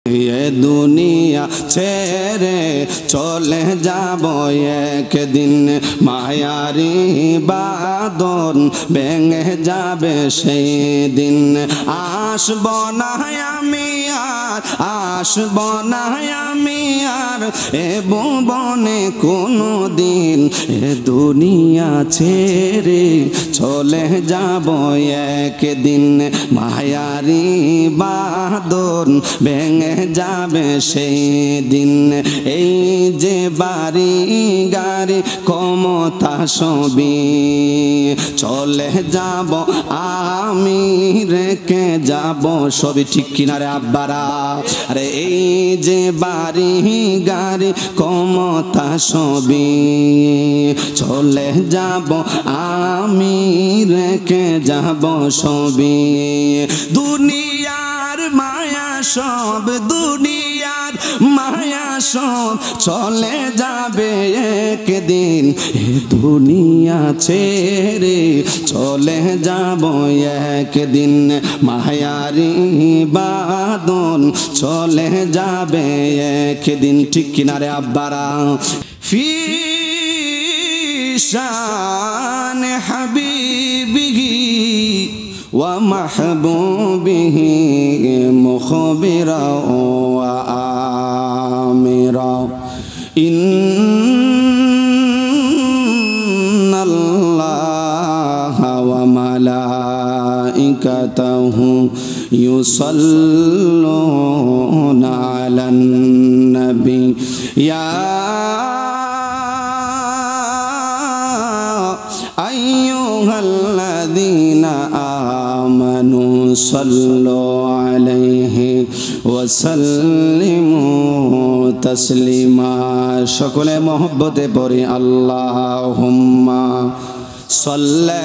ये दुनिया ছেড়ে চলে যাব একদিন মায়ারি বাঁধন ভেঙে যাবে সেই দিন আসব না আমি আর আসব না আমি আর এ ভুবনে কোনো দিন এ দুনিয়া ছেড়ে চলে যাব একদিন মায়ারি বাঁধন ভেঙে যাবে সেই দিন এই যে বাড়ি গাড়ি ক্ষমতা সবই চলে যাব আমি রেখে যাব সবই ঠিক কিনারে আব্বারা আরে এই যে বাড়ি গাড়ি ক্ষমতা সবই চলে যাব আমি রেখে যাব সবই দুনিয়ার মায়া সব দুনিয়ার মায়া সব চলে যাবে একদিন এ দুনিয়া ছেড়ে চলে যাব একদিন মায়ারি বাঁধন চলে যাবে একদিন ঠিক কিনারে আব্বারা ফি শান হাবিবিহি ومحبوبه مخبرا وآمرا إن الله وملائكته يصلون على النبي يا أيها الذين آمنوا صلوا عليه وسلموا تسليما সকলে মহব্বতে পড়ি আল্লাহুম্মা সাল্লি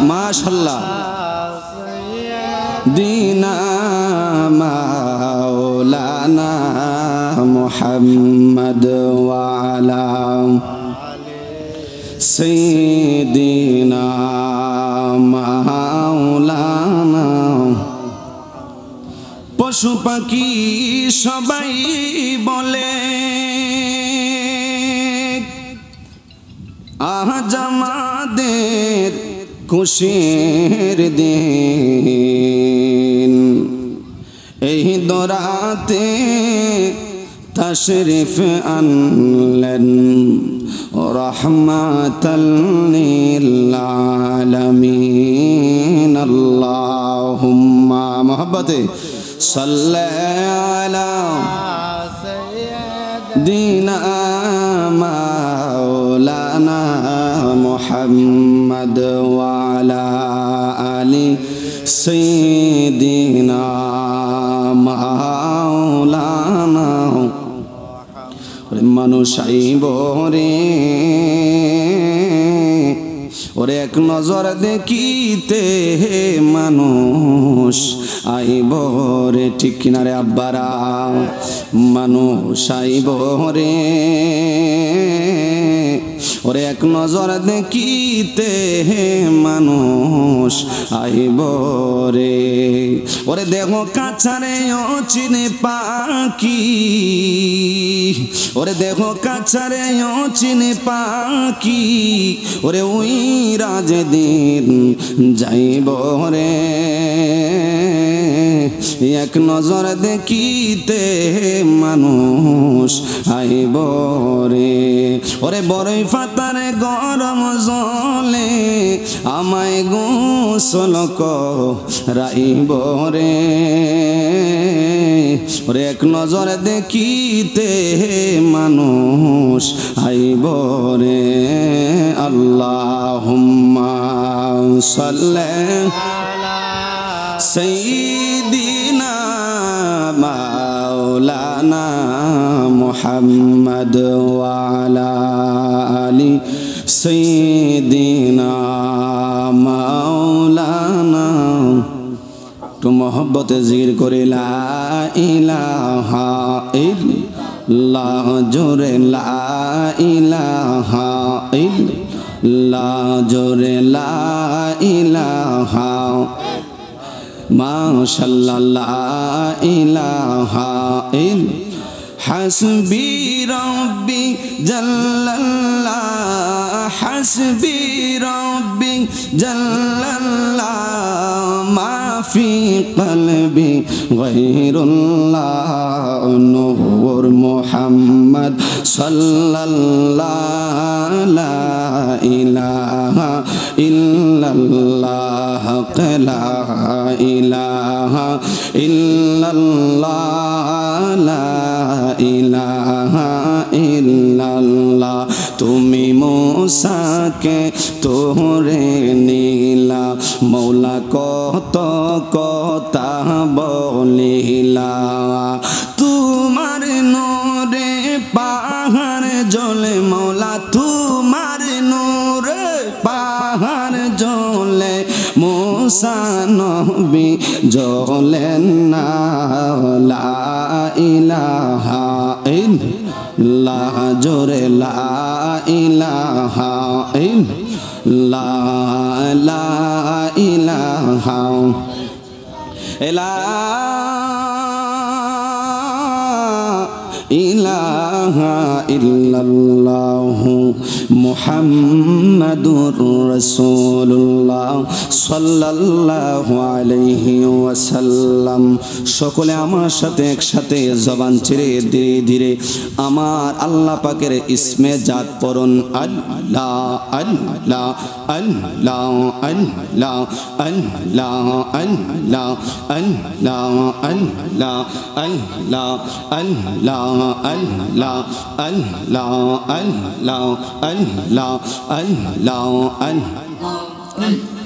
মাশাআল্লাহ দিনা মাওলানা মুহাম্মদ ওয়া আলা সাইয়্যিদিনা মাওলানা পশু পাখি সবাই বলে আজ আমাদের খুশির দিন এই দরাতে তশরিফ আনলেন রহমাতাল লিল আলামিন আল্লাহুম্মা মুহাব্বতে সাল্লি আলা সাইয়্যিদিনা মাওলানা মুহাম্মদ ওয়া আলা আলি সাইয়্যিদিনা মাওলানা মানুষ আইব রে ওরে এক নজর দেখিতে মানুষ আইব রে ঠিক কিনারে আব্বারা মানুষ আইব রে ওরে এক নজর দেখিতে মানুষ আইব রে ওরে দেহ কাছারে ও চিনে পাখি ওরে দেহ কাছারে ও চিনে পাখি ওরে ওই রাজদিন যাইব রে এক নজর দেখিতে মানুষ আইব রে ওরে বড়ই ফাতারে গরম জলে আমায় গোসল করাইব রে ওরে এক নজর দেখিতে মানুষ আইব রে আল্লাহুম্মা সাল্লি সাইয়্যিদিনা মাওলানা মুহাম্মদ ওয়া আলা আলি সাইয়্যিদিনা মাওলানা তো মোহব্বতে জিকির করে লা ইলাহা ইল্লাল্লাহ জোরে লা ইলাহা ইল্লাল্লাহ জোরে লা ইলাহা মাশাআল্লাহ লা ইলাহা ইল্লাল্লাহ হাসবি রব্বি জাল্লাল্লাহ হাসবি রব্বি জাল্লাল্লাহ মা ফি কলবি গায়রুল্লাহ নূর মুহাম্মদ সাল্লাল্লাহু লা ইলাহা ইল্লাল্লাহ লা ইলাহা ইল্লাল্লাহ লা ইলাহা ইল্লাল্লাহ তুমি মুসাকে তোরে নীলা মৌলা কত কথা বলিলা তোমার নূরে পাহাড় জ্বলে মৌলা তোমার নূরে পাহাড় জ্বলে মুসা নবী জ্বলেন না লা ইলাহা ইল্লাল্লাহ জোরে লা ইলাহা ইল্লাল্লাহ লা ইলাহা ইলাহা ইল্লাল্লাহ মুহাম্মাদুর রাসূলুল্লাহ সাল্লাল্লাহু আলাইহি ওয়াসাল্লাম। সকলে আমার সাথে একসাথে জবান ছেড়ে ধীরে ধীরে আমার আল্লাহ পাকের ইসমে জাত পড়ুন আল্লাহ আল্লাহ আল্লাহ আল্লাহ আল্লাহ আল্লাহ আল্লাহ আল্লাহ আল্লাহ আল্লাহ আল্লাহ আল্লাহ আল্লাহ আল্লাহ আল্লাহ আল্লাহ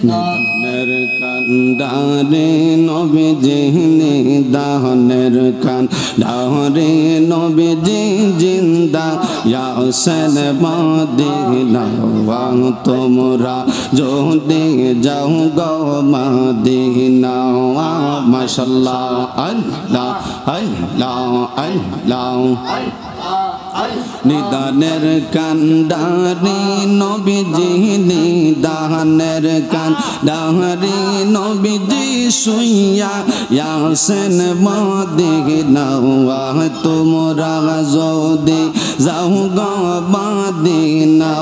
নিদানের কান্ডারে নবীজি নিদানের কান্ডারে নবীজি জিন্দা ইয়া হুসেন মদিনা তোমরা যদি যাও গো মদিনা মাশাআল্লাহ আল্লাহ আল্লাহ আল্লাহ নিদানের কান্ডারি নবীজি নিদানের কান্ডারি নবীজি শুইয়া ইয়াসেন মদিনা তোমরা যদি যাও গো মদিনা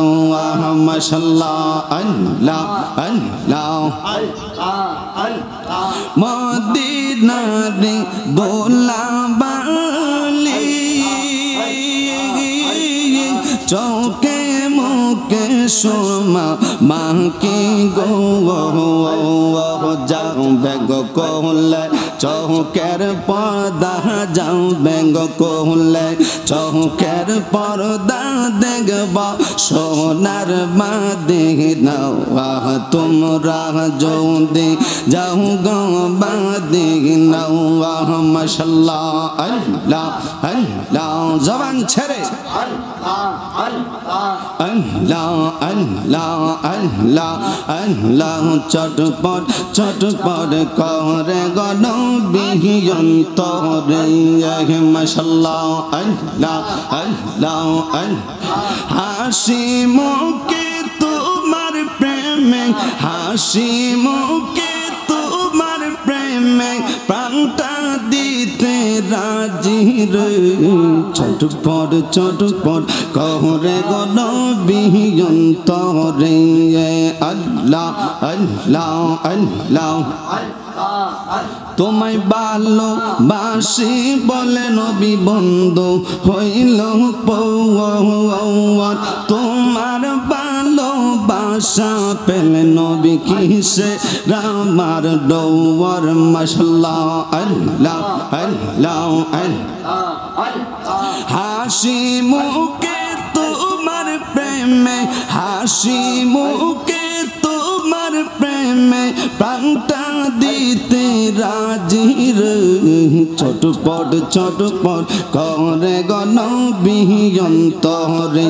মাশাআল্লাহ আল্লাহ আল্লাহ মদিনারে দোলাবালি চৌকে মুখে সোমা মাকে গো যাও বেগ কোলে চৌকের পর্দা যাও বেগ কোলে চৌকের পর্দা দেখব সোনার মদিনা তোমরা যদি যাও গো মদিনা মাশাআল্লাহ আল্লাহ আল্লাহ জবান ছেড়ে আল্লাহ আল্লাহ আল্লাহ আল্লাহ চটপট চটপট করে গনবী অন্তরে মাশাআল্লাহ আল্লাহ আল্লাহ হাসি মুখে তোমার প্রেমে হাসি মুখে তোমার প্রেমে প্রাণটা দিতে রাজি রে চটপট চটপট করে গনবী অন্তরে আল্লাহ আল্লাহ আল্লাহ তোমায় ভালোবাসি বলে নবী বন্ধু হইল পৌয়ার তোমার ভালোবাসা পেলে নবী কিসে রামার ডৌয়ার মাশাআল্লাহ আল্লাহ আল্লাহ হাসি মুখে তোমার প্রেমে হাসি মুখে তোমার প্রেমে প্রাণটা দিতে রাজি রে চটপট চটপট করে গনবী অন্তরে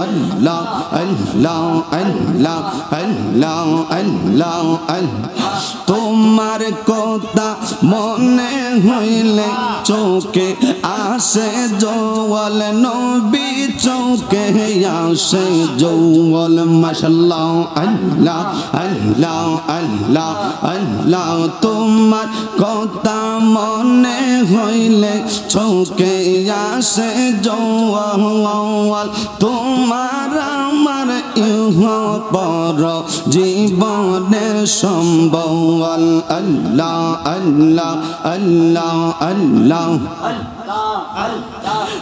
আল্লাহ আল্লাহ আল্লাহ আল্লাহ আল্লাহ আল্লাহ তোমার কথা মনে হইলে চোখে আসে জওয়াল নবী চোখে আসে জওয়াল মাশাআল্লাহ আল্লাহ আল্লাহ আল্লাহ আল্লাহ তো তোমার কথা মনে হইলে চোখে আসে জওয়াল তোমার আমার ইহ পর জীবনের সম্বল আল্লাহ আল্লাহ আল্লাহ আল্লাহ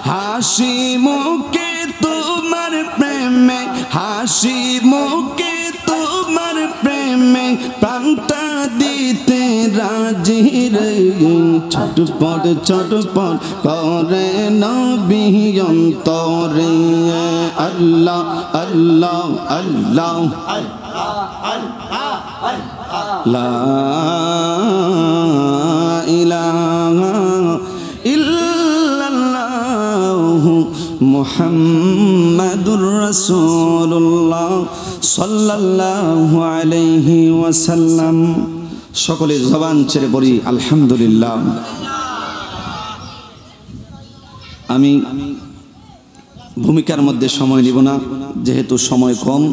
হাসি মুখে তোমার প্রেমে হাসি মুখে তোমার প্রেমে প্রাণটা দিতে রাজি রে ছটপট ছটপট করে নবী অন্তরে আল্লাহ আল্লাহ আল্লাহ লা ইলাহা ইল্লাল্লাহু মুহাম্মাদুর রাসূলুল্লাহ সাল্লাল্লাহু আলাইহি ওয়াসাল্লাম। সকলে জবান ছেড়ে পড়ি আলহামদুলিল্লাহ। আমি ভূমিকার মধ্যে সময় নিব না, যেহেতু সময় কম,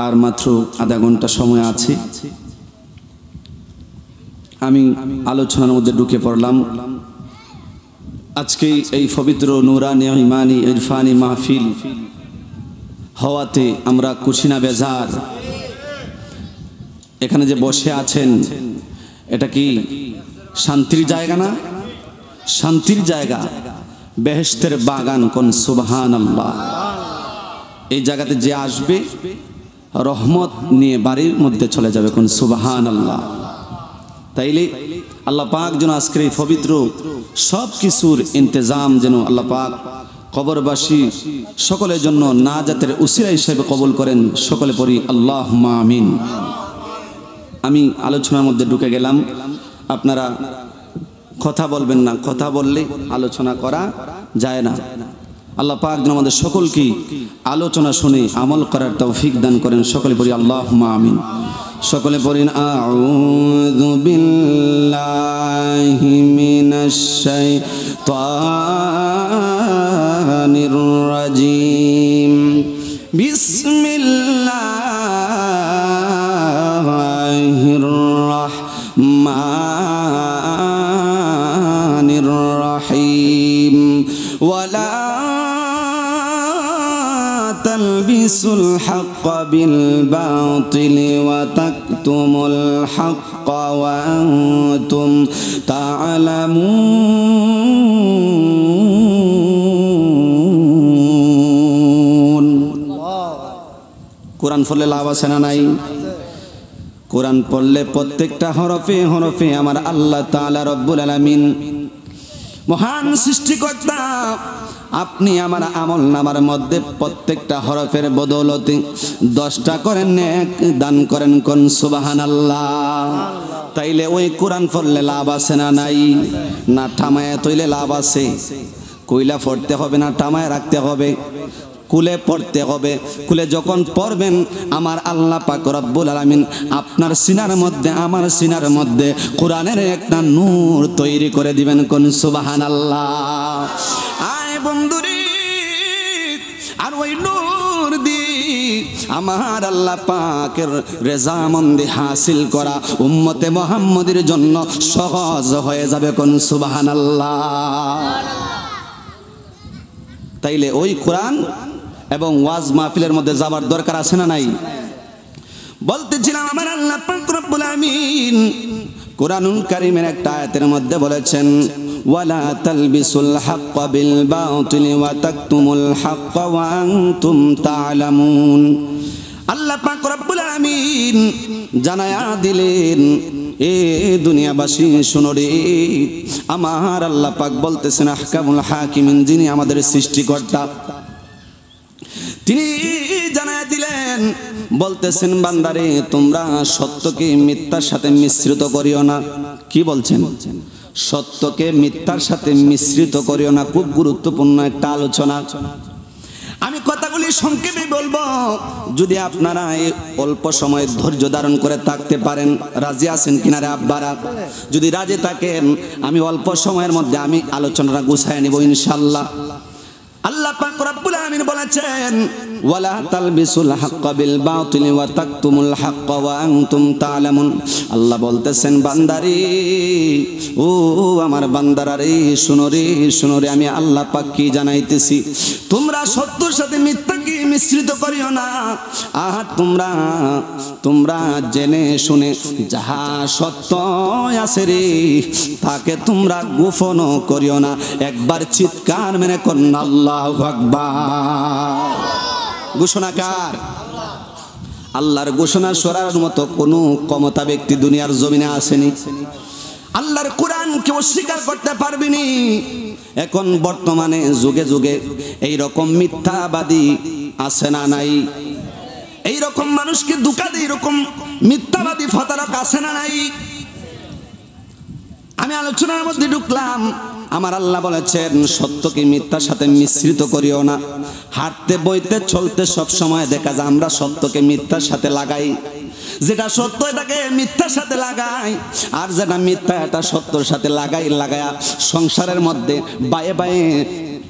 আর মাত্র আধা ঘন্টা সময় আছে। আমি আলোচনার মধ্যে ঢুকে পড়লাম। আজকে এই পবিত্র নূরানি ইমানি ইরফানি মাহফিল হওয়াতে আমরা খুশি না বেজার? এখানে যে বসে আছেন এটা কি শান্তির জায়গা না? শান্তির জায়গা, বেহেশতের বাগান। কোন সুবহানাল্লাহ। এই জায়গাতে যে আসবে রহমত নিয়ে বাড়ির মধ্যে চলে যাবে। কোন সুবহানাল্লাহ। তাইলে আল্লাহ পাক যেন আজকের এই পবিত্র সব কিছুর ইন্তজাম যেন আল্লাহ পাক কবরবাসী সকলের জন্য নাজাতের উসিলা হিসেবে কবুল করেন। সকলে পড়ি আল্লাহুম্মা আমিন। আমি আলোচনার মধ্যে ঢুকে গেলাম। আপনারা কথা বলবেন না, কথা বললে আলোচনা করা যায় না। আল্লাহ পাক যেন আমাদের সকলকে আলোচনা শুনে আমল করার তৌফিক দান করেন। সকলে পড়ি আল্লাহুম্মা আমিন। সকলে পড়েন আউযু বিল্লাহি মিনাশ শাইতানির রাজিম। বিসমিল্লাহির রাহমানির রাহিম। ওয়ালা تلبسوا الحق بالباطل وتكتموا الحق وأنتم تعلمون। কোরআন পড়লে লাভ আছে না নাই? কোরআন পড়লে প্রত্যেকটা হরফে হরফে আমার আল্লাহ তাআলা রব্বুল আলামিন মহান সৃষ্টিকর্তা আপনি আমার আমল নামার মধ্যে প্রত্যেকটা হরফের বদৌলতে 10টা করেন নেক দান করেন। কোন সুবহানাল্লাহ। তাইলে ওই কোরআন পড়লে লাভ আছে না নাই? না থামায় তৈলে লাভ আছে? কইলা পড়তে হবে না থামায় রাখতে হবে? কুলে পড়তে হবে। কুলে যখন পড়বেন আমার আল্লাহ পাক রব্বুল আলামিন আপনার সিনার মধ্যে আমার সিনার মধ্যে কোরআনের একটা নূর তৈরি করে দিবেন। কোন সুবহানাল্লাহ। আয় বন্ধুরে, আর ওই নূর দি আমার আল্লাহ পাকের রেজামন্দি হাসিল করা উম্মতে মুহাম্মদের জন্য সহজ হয়ে যাবে। কোন সুবহানাল্লাহ। তাইলে ওই কোরআন এবং ওয়াজ মাহফিলের মধ্যে যাবার দরকার আছে না নাই? বলতেছিলাম আমার আল্লাহ পাক রব্বুল আমিন কোরআনুল কারীমের একটা আয়াতের মধ্যে বলেছেন ওয়ালা তালবিসুল হাক্কা বিল বাতিলি ওয়া তাকতুমুল হাক্কা ওয়া আনতুম তা'লামুন। আল্লাহ পাক রব্বুল আমিন জানায়া দিলেন, এ দুনিয়াবাসী শুনো রে, আমার আল্লাহ পাক বলতেছেন আহকামুল হাকিমিন, যিনি আমাদের সৃষ্টিকর্তা, তিনি জানায়া দিলেন, বলতেছেন বান্দারে তোমরা সত্যকে মিথ্যার সাথে মিশ্রিত করিও না। কি বলছেন? সত্যকে মিথ্যার সাথে মিশ্রিত করিও না। খুব গুরুত্বপূর্ণ একটা আলোচনা। আমি কথাগুলি সংক্ষেপে বলবো, যদি আপনারা এই অল্প সময় ধৈর্য ধারণ করে থাকতে পারেন। রাজি আছেন কিনারে আব্বারা? যদি রাজি থাকেন আমি অল্প সময়ের মধ্যে আমি আলোচনাটা গুছায় নিব ইনশাআল্লাহ। আল্লাহ পাক রব্বুল আমিন বলেছেন ওয়ালা তালবিসুল হাক্কা বিল বাতিল ওয়া তাকতুমুল হাক্কা ওয়া আনতুম তা'লামুন। আল্লাহ বলতেছেন বান্দারে, ও আমার বান্দারা রে, শুনো রে, আমি আল্লাহ পাক কি জানাইতেছি, তোমরা সত্যের সাথে মিথ্যাকে মিশ্রিত করিও না। আর তোমরা জেনে শুনে যাহা সত্য আছে রে, তাকে তোমরা গোপন করিও না। একবার চিৎকার মেরে করুন আল্লাহু আকবার। ঘোষণা কার? আল্লাহর ঘোষণা শোনার মতো কোনো ক্ষমতা ব্যক্তি দুনিয়ার জমিনে আসেনি। আল্লাহর কোরআন কেউ স্বীকার করতে পারবেনি। এখন বর্তমানে যুগে যুগে এইরকম মিথ্যাবাদী আছে না নাই? এইরকম মানুষকে ধোঁকা দেয়, এরকম মিথ্যাবাদী প্রতারক আছে না নাই? আমি আলোচনার মধ্যে ঢুকলাম, আমার আল্লাহ বলেছেন সত্যকে মিথ্যার সাথে মিশ্রিত করিও না। হাঁটতে বইতে চলতে সব সময় দেখা যায় আমরা সত্যকে মিথ্যার সাথে লাগাই। যেটা সত্য এটাকে মিথ্যার সাথে লাগাই, আর যেটা মিথ্যা এটা সত্যর সাথে লাগায়া সংসারের মধ্যে বায়ে বায়ে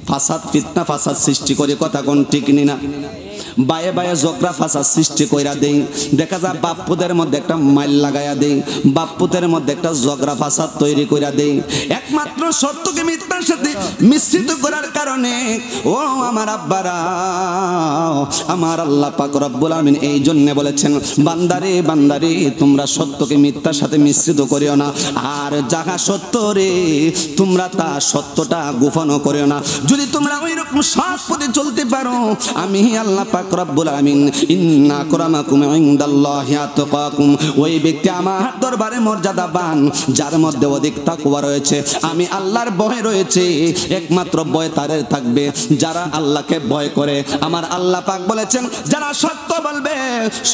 ফাসাদ, ফিতনা ফাসাদ সৃষ্টি করে। কথা কোন ঠিক নি না? বায়ে বায়ে ঝগড়া ফাসাদ সৃষ্টি কইরা দেই। দেখা যায় বাপ্পুদের মধ্যে একটা মাইল লাগাইয়া দেই, বাপ্পুদের মধ্যে একটা ঝগড়া ফাসাদ তৈরি কইরা দেই, একমাত্র সত্যকে মিথ্যার সাথে মিশ্রিত করার কারণে। ও আমার আব্বারা, আমার আল্লাহ পাক রব্বুল আমিন এই জন্য বলেছেন বান্দারে তোমরা সত্যকে মিথ্যার সাথে মিশ্রিত করিও না। আর যাহা সত্য রে, তোমরা তা সত্যটা গোপন করিও না। যদি তোমরা ওই রকম সৎ পথে চলতে পারো, আমি আল্লাহ পাক রব্বুল আমিন ইন্না আকরামাকুম ইনদাল্লাহি আতকাকুম, ওই ব্যক্তি আমার দরবারে মর্যাদাবান যার মধ্যে অধিক তাকওয়া রয়েছে, আমি আল্লাহর ভয় রয়েছে। একমাত্র ভয় তাদের থাকবে যারা আল্লাহকে ভয় করে। আমার আল্লাহ পাক বলেছেন যারা সত্য বলবে,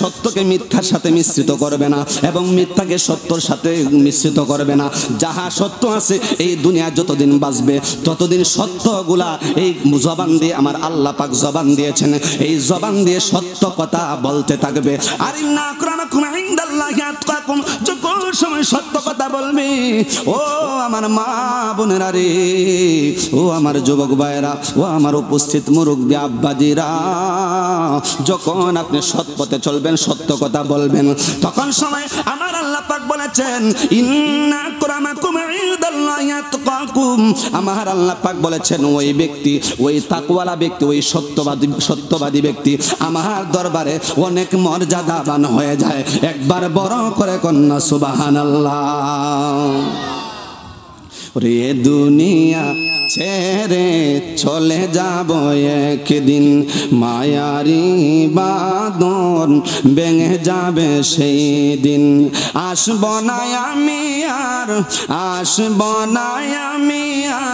সত্যকে মিথ্যার সাথে মিশ্রিত করবে না এবং মিথ্যাকে সত্যর সাথে মিশ্রিত করবে না। যাহা সত্য আছে এই দুনিয়া যতদিন বাঁচবে ততদিন সত্যগুলা এই জবান দিয়ে আমার আল্লাহ পাক জবান দিয়েছেন, এই জবান দিয়ে সত্য কথা বলতে থাকবে। আর ইন্না আকরামাকুম ইনদাল্লাহি আতকাকুম, যখন সময় সত্য কথা বলবে, ও আমার মা বোনেরা রে, ও আমার যুবক ভাইরা, ও আমার উপস্থিত মুরব্বি আব্বাজিরা, যখন আপনি সৎ পথে চলবেন, সত্য কথা বলবেন, তখন সময় আমার আল্লাহ পাক বলেছেন ইন্না আকরামাকুম ইনদাল্লাহি আতকাকুম, আমার আল্লাহ পাক বলেছেন ওই ব্যক্তি, ওই তাকওয়ালা ব্যক্তি, ওই সত্যবাদী ব্যক্তি আমার দরবারে অনেক মর্যাদাবান হয়ে যায়। একবার বড় করে কন্যা সুবহানাল্লাহ। রে দুনিয়া ছেড়ে চলে যাব একদিন, মায়ারি বাঁধন ভেঙে যাবে সেই দিন। আসব না আমি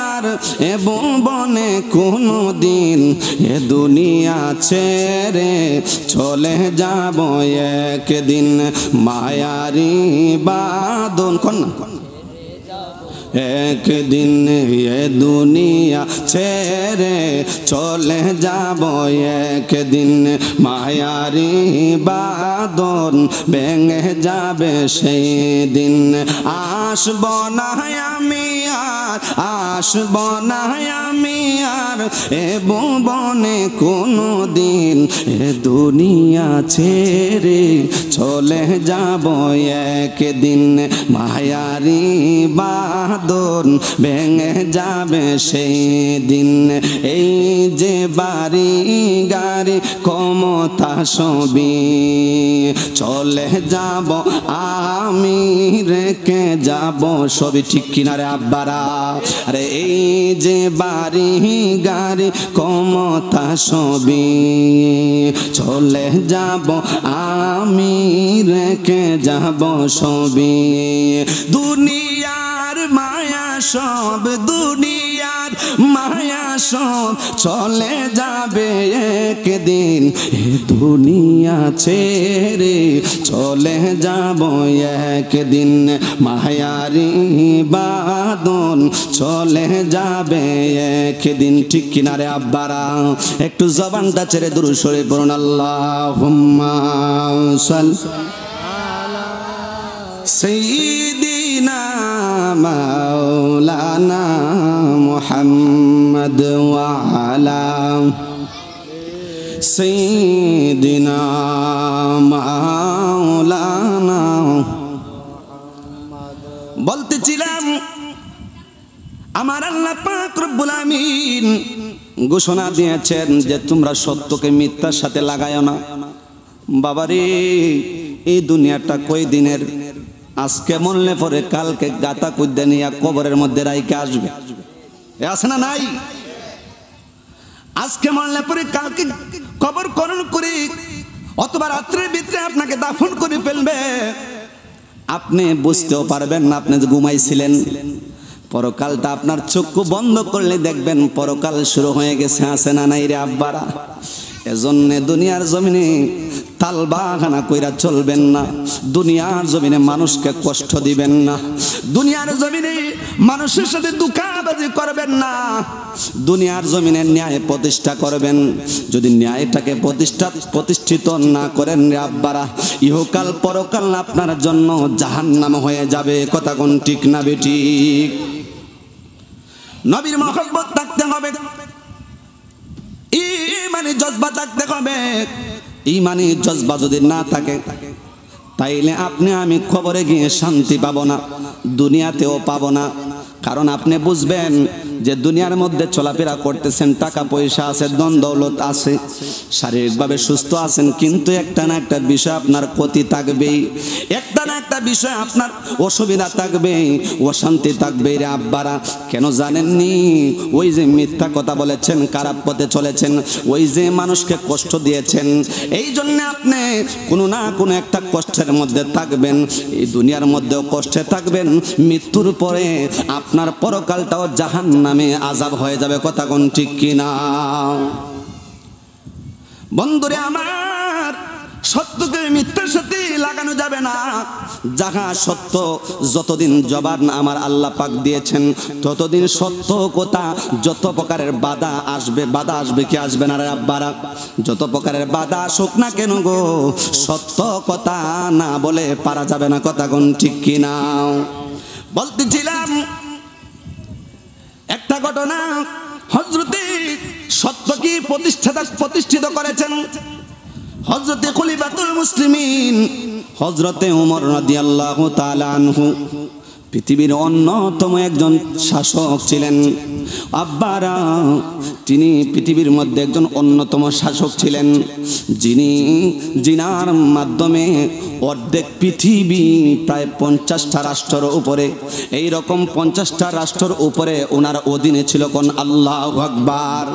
আর এ ভুবনে কোনো দিন, এ দুনিয়া ছেড়ে চলে যাব একদিন, মায়ারি বাঁধন একদিন, এ দুনিয়া ছেড়ে চলে যাব একদিন, মায়ারি বাঁধন ভেঙে যাবে সেই দিন। আসব না আমি আর এ ভুবনে কোনো দিন, এ দুনিয়া ছেড়ে চলে যাব একদিন, মায়ারি বাঁধন ভেঙে যাবে সেই দিন। এই যে বাড়ি গাড়ি ক্ষমতা সবই চলে যাব আমি, রেখে যাব সবই। ঠিক কিনারে আব্বারা? আরে এই যে বাড়ি গাড়ি ক্ষমতা সবই চলে যাব আমি, রেখে যাব সবই। দুনিয়ার মায়া সব, দুনিয়ার মায়া সব চলে যাবে একদিন, এ দুনিয়া ছেড়ে চলে যাব একদিন, মায়ারি বাঁধন চলে যাবে একদিন। ঠিক কিনারে আব্বারা? একটু জবানটা ছেড়ে দুরূদ শরীফ পড়ুন। আল্লাহুম্মা সাল্লি আলা সাইয়্যিদিনা মাওলানা মুহাম্মদ ওয়া আলা সাইয়্যিদিনা মাওলানা। বলতেছিলাম আমার আল্লাহ পাক রব্বুল আমিন ঘোষণা দিয়েছেন যে তোমরা সত্যকে মিথ্যার সাথে লাগায়ো না। বাবারে, এই দুনিয়াটা কই দিনের? আজকে মরলে পরে কালকে গাতা কুদ্দা নিয়ে কবরের মধ্যে রাইকে আসবে, আছে না নাই? আজকে মরলে পরে কালকে কবর খনন করে অথবা রাত্রের ভিতরে আপনাকে দাফন করে ফেলবে। আপনি বুঝতেও পারবেন না আপনি যে ঘুমাইছিলেন। পরকালটা আপনার চক্ষু বন্ধ করলে দেখবেন পরকাল শুরু হয়ে গেছে, আছে না নাই রে আব্বারা? এজন্য দুনিয়ার জমিনে তালবাহানা কইরা চলবেন না, দুনিয়ার জমিনে মানুষকে কষ্ট দিবেন না, দুনিয়ার জমিনে মানুষের সাথে দুঃখাবাজি করবেন না, দুনিয়ার জমিনে ন্যায় প্রতিষ্ঠা করবেন। যদি ন্যায়টাকে প্রতিষ্ঠিত না করেন রে আব্বারা, ইহকাল পরকাল আপনার জন্য জাহান্নাম হয়ে যাবে। কথা কোন ঠিক না বেঠিক? নবীর মহব্বত থাকতে হবে, ইমানি জজবা থাকতে হবে। ইমানি জজবা যদি না থাকে তাইলে আপনি আমি কবরে গিয়ে শান্তি পাবো না, দুনিয়াতেও পাবো না। কারণ আপনি বুঝবেন যে দুনিয়ার মধ্যে চলাফেরা করতেছেন, টাকা পয়সা আছে, ধন দৌলত আছে, শারীরিকভাবে সুস্থ আছেন, কিন্তু একটা না একটা বিষয় আপনার ক্ষতি থাকবেই, একটা না একটা বিষয় আপনার অসুবিধা থাকবেই, অশান্তি থাকবে রে আব্বারা। কেন জানেননি? ওই যে মিথ্যা কথা বলেছেন, খারাপ পথে চলেছেন, ওই যে মানুষকে কষ্ট দিয়েছেন, এই জন্য আপনি কোনো না কোনো একটা কষ্টের মধ্যে থাকবেন। এই দুনিয়ার মধ্যেও কষ্টে থাকবেন, মৃত্যুর পরে আপনার পরকালটাও জাহান্নামে আযাব হয়ে যাবে। কথা কোন ঠিক কিনা? বন্ধুরে আমার, সত্যকে মিথ্যার সাথে লাগানো যাবে না। যাহা সত্য, যতদিন জবান আমার আল্লাহ পাক দিয়েছেন ততদিন সত্য কথা। যত প্রকারের বাধা আসবে কি আসবে না রে আব্বারা? যত প্রকারের বাধা আসুক না কেন গো, সত্য কথা না বলে পারা যাবে না। কথা কোন ঠিক কিনা? বলতেছিলাম একটা ঘটনা, হযরতে সত্য কি প্রতিষ্ঠিত করেছেন হযরতে খলিফাতুল মুসলিমিন হযরতে ওমর রাদিয়াল্লাহু তাআলা আনহু। পৃথিবীর অন্যতম একজন শাসক ছিলেন আব্বারা। তিনি পৃথিবীর মধ্যে একজন অন্যতম শাসক ছিলেন, জিনার মাধ্যমে অর্ধেক পৃথিবী, প্রায় 50টা রাষ্ট্রের উপরে, এই রকম 50টা রাষ্ট্রের উপরে ওনার অধীনে ছিল। কোন আল্লাহু আকবার!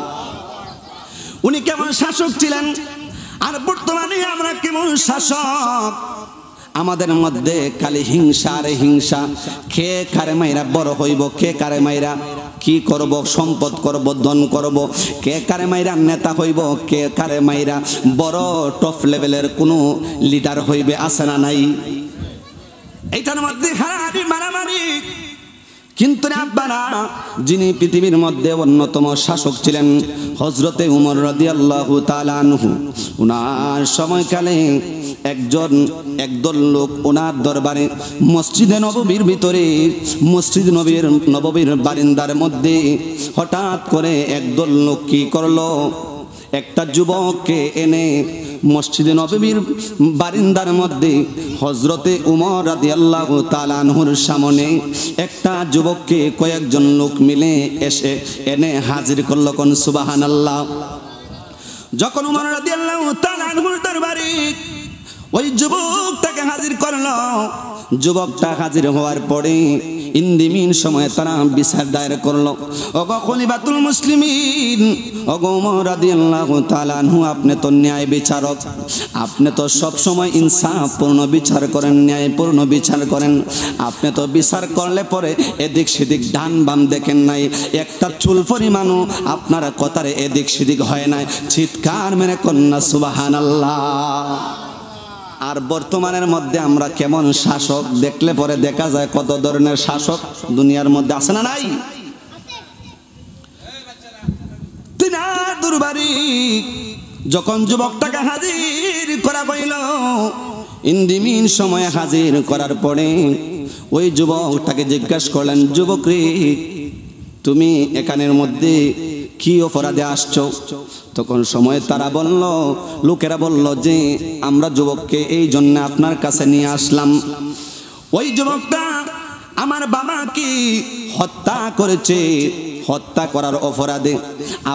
উনি কেমন শাসক ছিলেন আর বর্তমানে আমরা কেমন শাসক? আমাদের মধ্যে খালি হিংসা আর হিংসা। কে কারে মাইরা বড় হইব, কে কারে মাইরা কি করব, সম্পদ করব, ধন করব, কে কারে মাইরা নেতা হইব, কে কারে মাইরা বড় টপ লেভেলের কোনো লিডার হইবে, আছে না নাই? এইটার মধ্যে হারাহারি মারামারি। কিন্তু আব্বারা, যিনি পৃথিবীর মধ্যে অন্যতম শাসক ছিলেন হযরতে ওমর রাদিয়াল্লাহু তাআলা আনহু, ওনার সময়কালে একদল লোক ওনার দরবারে মসজিদে নববীর ভিতরে, মসজিদ নববীর বারিন্দার মধ্যে হঠাৎ করে একদল লোক কি করলো, একটা যুবককে এনে মসজিদে নববীর বারিন্দার মধ্যে হযরতে ওমর রাদিয়াল্লাহু তাআলা আনহুর সামনে একটা যুবককে কয়েকজন লোক মিলে এনে হাজির করলো। কোন সুবহানাল্লাহ! যখন ওমর রাদিয়াল্লাহু তাআলা আনহুর দরবারে ওই যুবকটাকে হাজির করলো, যুবকটা হাজির হওয়ার পরে ইন্দিমিন সময় তারা বিচার দায়ের করলো। ওগো খলিফাতুল মুসলিমিন, ওগো ওমর রাদিয়াল্লাহু তাআলা আনহু, আপনি তো ন্যায় বিচারক, আপনি তো সব সময় ইনসাফপূর্ণ বিচার করেন, ন্যায়পূর্ণ বিচার করেন। আপনি তো বিচার করলে পরে এদিক সেদিক ডান বাম দেখেন নাই, একটা চুল পরিমাণও আপনার কথারে এদিক সেদিক হয় নাই। চিৎকার মেরে কন্যা সুবহানাল্লাহ! আর বর্তমানের মধ্যে আমরা কেমন শাসক, দেখলে পরে দেখা যায় কত ধরনের শাসক দুনিয়ার মধ্যে, আছে না নাই? তিনার দরবারে যখন যুবকটাকে হাজির করা হইল, ইন্দিমিন সময় হাজির করার পরে ওই যুবকটাকে জিজ্ঞাসা করলেন, যুবক রে, তুমি এখানের মধ্যে কি অপরাধে আসছো? তখন সময় তারা বলল, লোকেরা বলল যে আমরা যুবককে এই জন্য আপনার কাছে নিয়ে আসলাম। ওই যুবকটা আমার বাবাকে হত্যা করেছে, হত্যা করার অপরাধে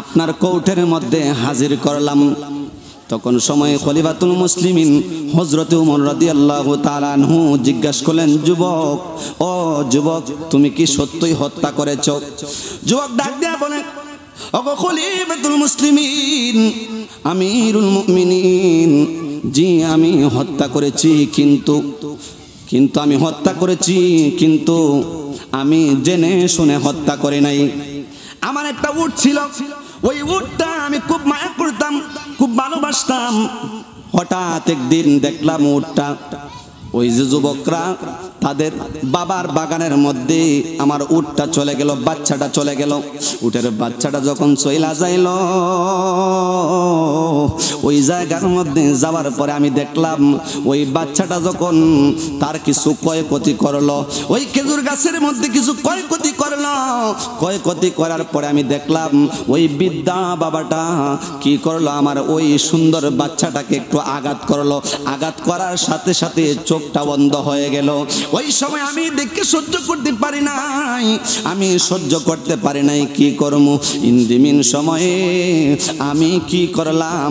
আপনার কোর্টের মধ্যে হাজির করলাম। তখন সময়ে খলিফাতুল মুসলিমিন হযরত ওমর রাদিয়াল্লাহু তাআলা আনহু জিজ্ঞাসা করলেন, যুবক, ও যুবক, তুমি কি সত্যই হত্যা করেছো? যুবক ডাক দিয়া বলে, ওগো খলিফাতুল মুসলিমিন, আমিরুল মুমিনিন, জি আমি হত্যা করেছি, কিন্তু আমি হত্যা করেছি, কিন্তু আমি জেনে শুনে হত্যা করি নাই। আমার একটা উট ছিল, ওই উটটা আমি খুব মায়া করতাম, খুব ভালোবাসতাম। হঠাৎ একদিন দেখলাম উটটা, ওই যে যুবকরা তাদের বাবার বাগানের মধ্যে আমার উটটা চলে গেল, বাচ্চাটা চলে গেল। উটের বাচ্চাটা যখন চইলা যাইল, ওই জায়গার মধ্যে যাওয়ার পরে আমি দেখলাম ওই বাচ্চাটা যখন তার কিছু ক্ষয়ক্ষতি করলো, ওই খেজুর গাছের মধ্যে কিছু ক্ষয়ক্ষতি করলো। ক্ষয়ক্ষতি করার পরে আমি দেখলাম ওই বৃদ্ধা বাবাটা কি করলো, আমার ওই সুন্দর বাচ্চাটাকে একটু আঘাত করলো। আঘাত করার সাথে সাথে চোখটা বন্ধ হয়ে গেল। ওই সময় আমি দেখে সহ্য করতে পারি নাই, আমি সহ্য করতে পারি নাই। কি করবো? ইন্দিমিন সময়ে আমি কি করলাম,